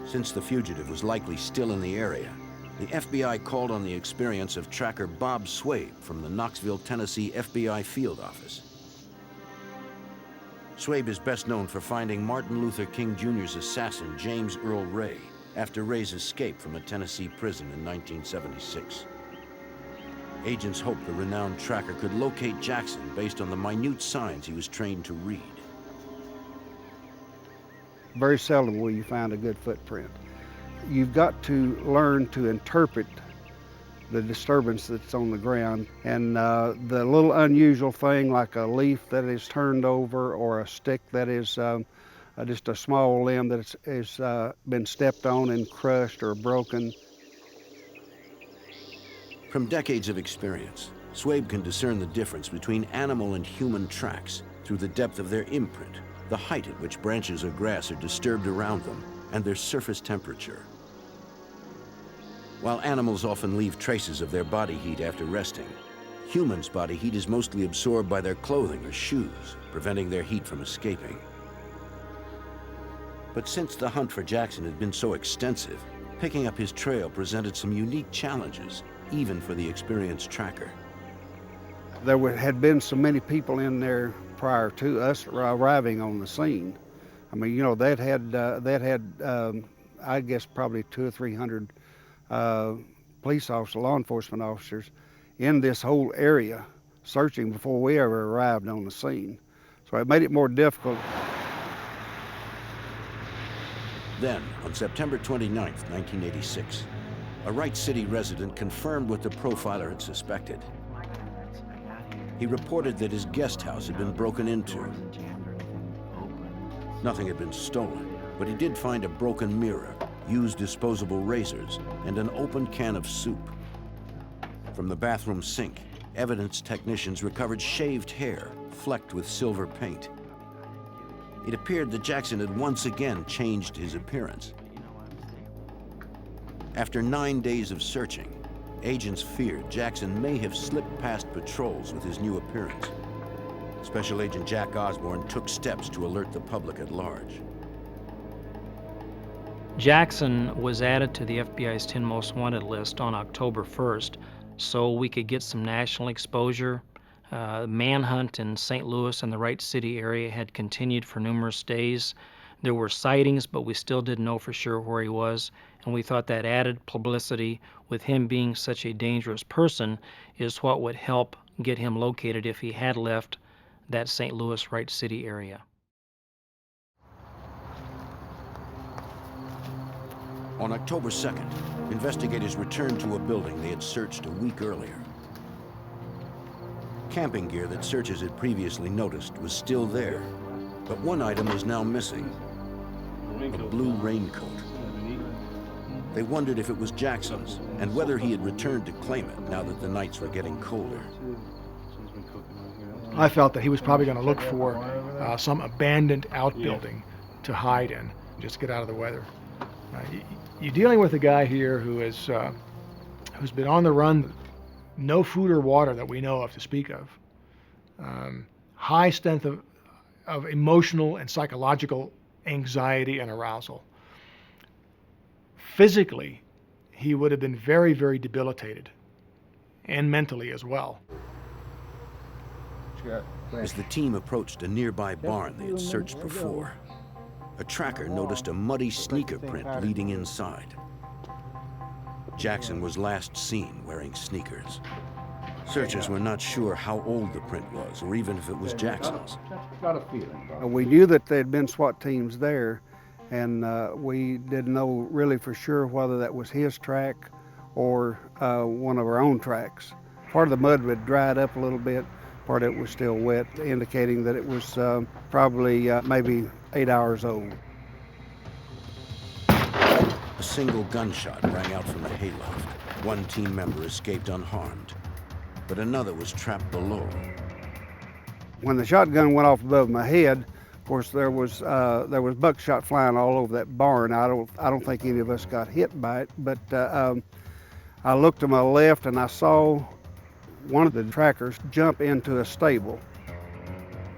Since the fugitive was likely still in the area, the FBI called on the experience of tracker Bob Swabe from the Knoxville, Tennessee FBI field office. Swabe is best known for finding Martin Luther King Jr.'s assassin, James Earl Ray, after Ray's escape from a Tennessee prison in 1976. Agents hoped the renowned tracker could locate Jackson based on the minute signs he was trained to read.
Very seldom will you find a good footprint. You've got to learn to interpret the disturbance that's on the ground, and the little unusual thing like a leaf that is turned over or a stick that is just a small limb that has been stepped on and crushed or broken.
From decades of experience, Swabe can discern the difference between animal and human tracks through the depth of their imprint, the height at which branches or grass are disturbed around them, and their surface temperature. While animals often leave traces of their body heat after resting, humans' body heat is mostly absorbed by their clothing or shoes, preventing their heat from escaping. But since the hunt for Jackson had been so extensive, picking up his trail presented some unique challenges, even for the experienced tracker.
There had been so many people in there prior to us arriving on the scene. I mean, you know, that had I guess probably 200 or 300 police officers, law enforcement officers in this whole area searching before we ever arrived on the scene. So it made it more difficult.
Then, on September 29, 1986, a Wright City resident confirmed what the profiler had suspected. He reported that his guest house had been broken into. Nothing had been stolen, but he did find a broken mirror, used disposable razors, and an open can of soup. From the bathroom sink, evidence technicians recovered shaved hair, flecked with silver paint. It appeared that Jackson had once again changed his appearance. After 9 days of searching, agents feared Jackson may have slipped past patrols with his new appearance. Special Agent Jack Osborne took steps to alert the public at large.
Jackson was added to the FBI's 10 Most Wanted list on October 1st, so we could get some national exposure. Manhunt in St. Louis and the Wright City area had continued for numerous days. There were sightings, but we still didn't know for sure where he was, and we thought that added publicity with him being such a dangerous person is what would help get him located if he had left that St. Louis, Wright City area.
On October 2nd, investigators returned to a building they had searched a week earlier. Camping gear that searchers had previously noticed was still there, but one item was now missing: a blue raincoat. They wondered if it was Jackson's and whether he had returned to claim it now that the nights were getting colder.
I felt that he was probably going to look for some abandoned outbuilding to hide in, just get out of the weather.
You're dealing with a guy here who is who's been on the run, no food or water that we know of to speak of, high strength of emotional and psychological anxiety and arousal. Physically, he would have been very, very debilitated, and mentally as well.
As the team approached a nearby barn they had searched before, a tracker noticed a muddy sneaker print leading inside. Jackson was last seen wearing sneakers. Searchers were not sure how old the print was, or even if it was Jackson's.
Got a feeling. We knew that there had been SWAT teams there, and we didn't know really for sure whether that was his track or one of our own tracks. Part of the mud had dried up a little bit, part of it was still wet, indicating that it was probably maybe 8 hours old.
A single gunshot rang out from the hayloft. One team member escaped unharmed, but another was trapped below.
When the shotgun went off above my head, of course there was buckshot flying all over that barn. I don't think any of us got hit by it, but I looked to my left and I saw one of the trackers jump into a stable.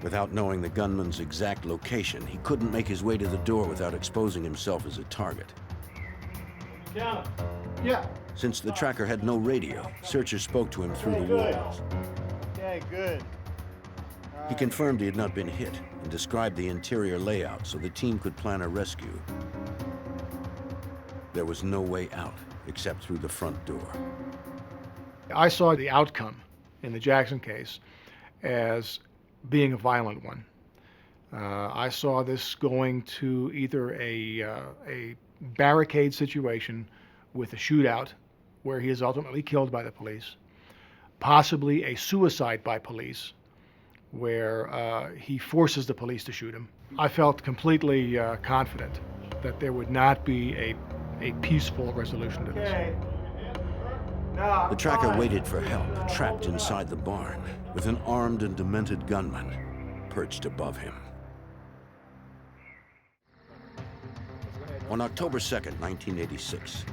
Without knowing the gunman's exact location, he couldn't make his way to the door without exposing himself as a target.
Yeah.
Since the tracker had no radio, searchers spoke to him through the walls.
Okay, good.
He confirmed he had not been hit and described the interior layout so the team could plan a rescue. There was no way out except through the front door.
I saw the outcome in the Jackson case as being a violent one. I saw this going to either a barricade situation with a shootout where he is ultimately killed by the police, possibly a suicide by police where he forces the police to shoot him. I felt completely confident that there would not be a peaceful resolution to this.
The tracker waited for help, trapped inside the barn, with an armed and demented gunman perched above him. On October 2nd, 1986,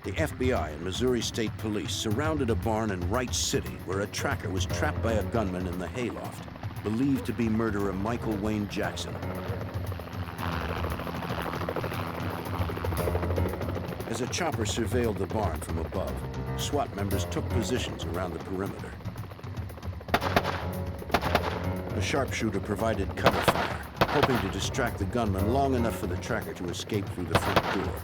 the FBI and Missouri State Police surrounded a barn in Wright City where a tracker was trapped by a gunman in the hayloft, believed to be murderer Michael Wayne Jackson. As a chopper surveilled the barn from above, SWAT members took positions around the perimeter. A sharpshooter provided cover fire, hoping to distract the gunman long enough for the tracker to escape through the front door.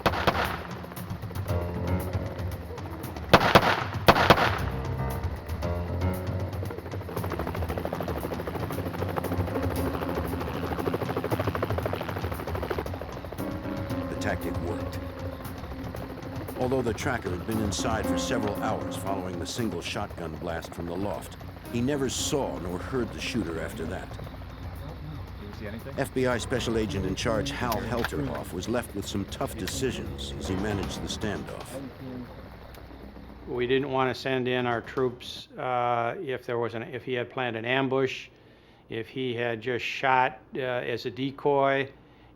The tactic worked. Although the tracker had been inside for several hours following the single shotgun blast from the loft, he never saw nor heard the shooter after that. FBI Special Agent in Charge Hal Helterhoff was left with some tough decisions as he managed the standoff.
We didn't want to send in our troops if he had planned an ambush, if he had just shot as a decoy,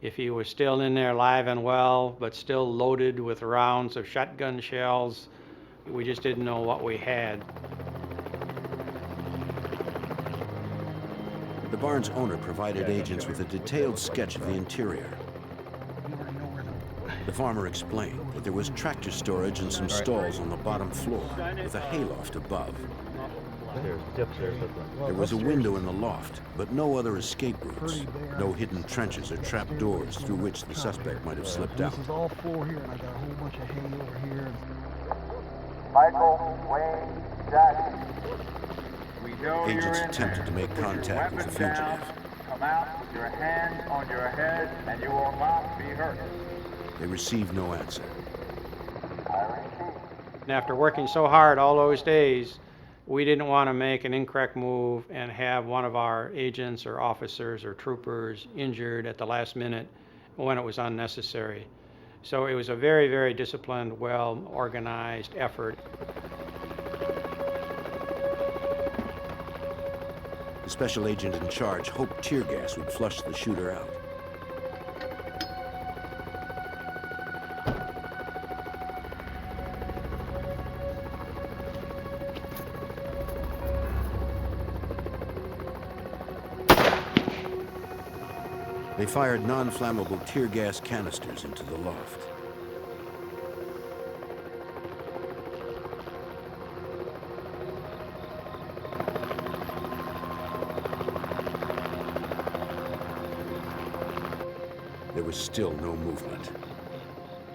if he was still in there alive and well, but still loaded with rounds of shotgun shells. We just didn't know what we had.
The barn's owner provided agents with a detailed sketch of the interior. The farmer explained that there was tractor storage and some stalls on the bottom floor, with a hayloft above. There was a window in the loft, but no other escape routes. No hidden trenches or trap doors through which the suspect might have slipped out.
This is all four here, and I got a whole bunch of hay over here.
Michael Wayne Jackson.
Agents attempted to make contact with the fugitive.
Come out with your hands on your head, and you will not be hurt.
They received no answer.
And after working so hard all those days, we didn't want to make an incorrect move and have one of our agents or officers or troopers injured at the last minute when it was unnecessary. So it was a very, very disciplined, well-organized effort.
The special agent in charge hoped tear gas would flush the shooter out. They fired non-flammable tear gas canisters into the loft. There was still no movement.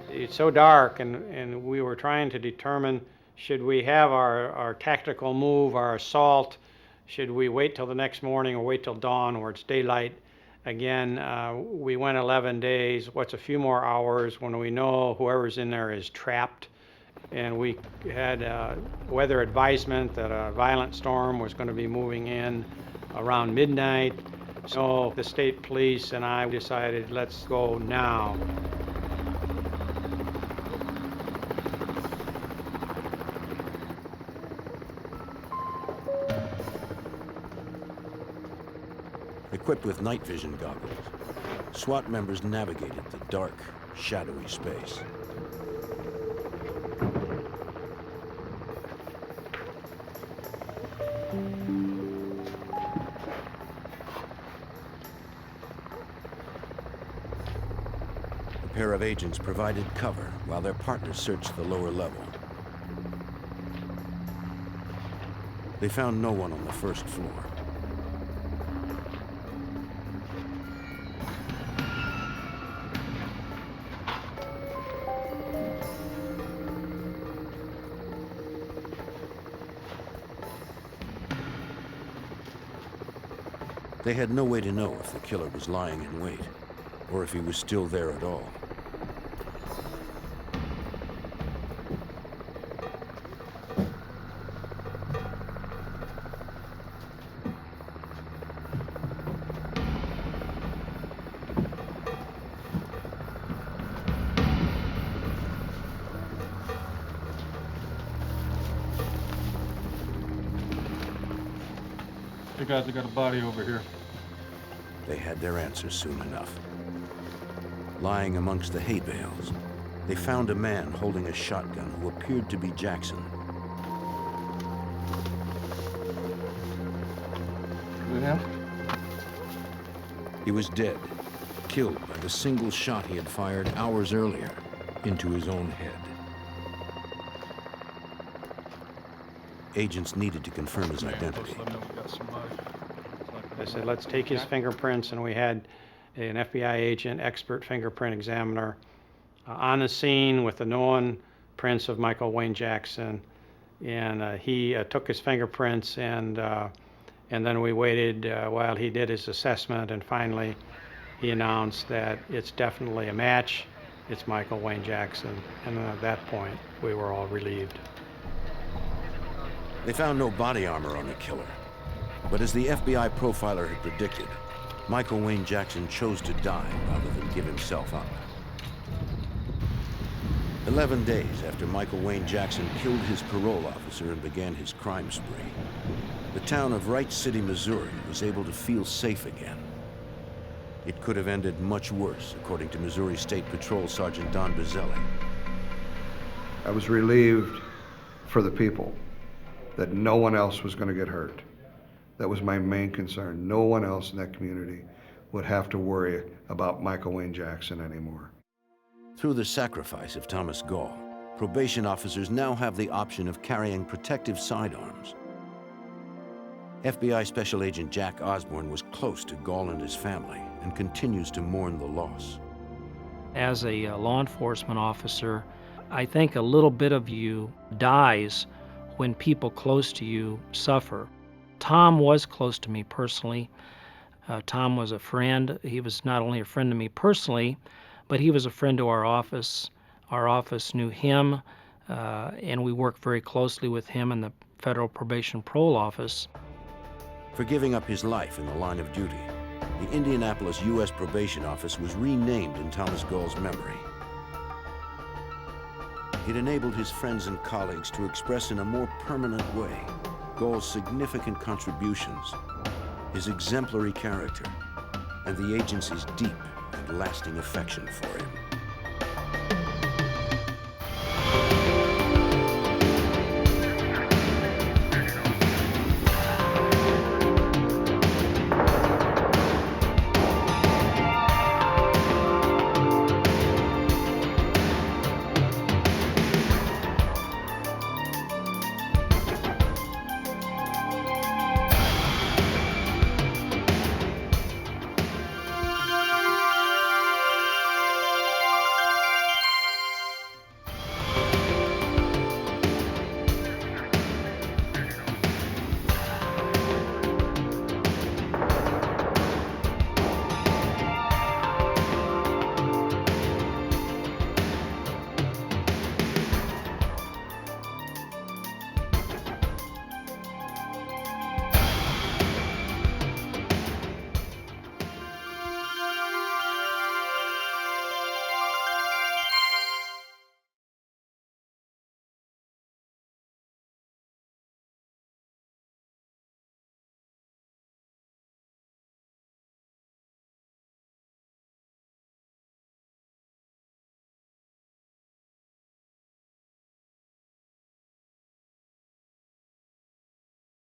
It's so dark, and we were trying to determine, should we have our tactical move, our assault? Should we wait till the next morning or wait till dawn where it's daylight? Again, we went 11 days. What's a few more hours when we know whoever's in there is trapped? And we had weather advisement that a violent storm was going to be moving in around midnight. So the state police and I decided, let's go now.
Equipped with night vision goggles, SWAT members navigated the dark, shadowy space. A pair of agents provided cover while their partners searched the lower level. They found no one on the first floor. They had no way to know if the killer was lying in wait, or if he was still there at all.
Hey guys, I got a body over here.
They had their answer soon enough. Lying amongst the hay bales, they found a man holding a shotgun who appeared to be Jackson.
Is it him?
He was dead, killed by the single shot he had fired hours earlier into his own head. Agents needed to confirm his identity.
I said, let's take his fingerprints, and we had an FBI agent, expert fingerprint examiner, on the scene with the known prints of Michael Wayne Jackson, and he took his fingerprints, and then we waited while he did his assessment, and finally he announced that it's definitely a match. It's Michael Wayne Jackson, and at that point we were all relieved.
They found no body armor on the killer. But as the FBI profiler had predicted, Michael Wayne Jackson chose to die rather than give himself up. 11 days after Michael Wayne Jackson killed his parole officer and began his crime spree, the town of Wright City, Missouri was able to feel safe again. It could have ended much worse, according to Missouri State Patrol Sergeant Don Bazzelli.
I was relieved for the people that no one else was going to get hurt. That was my main concern. No one else in that community would have to worry about Michael Wayne Jackson anymore.
Through the sacrifice of Thomas Gall, probation officers now have the option of carrying protective sidearms. FBI Special Agent Jack Osborne was close to Gall and his family and continues to mourn the loss.
As a law enforcement officer, I think a little bit of you dies when people close to you suffer. Tom was close to me personally. Tom was a friend. He was not only a friend to me personally, but he was a friend to our office. Our office knew him, and we worked very closely with him in the Federal Probation Parole Office.
For giving up his life in the line of duty, the Indianapolis U.S. Probation Office was renamed in Thomas Gall's memory. It enabled his friends and colleagues to express in a more permanent way Gall's significant contributions, his exemplary character, and the agency's deep and lasting affection for him.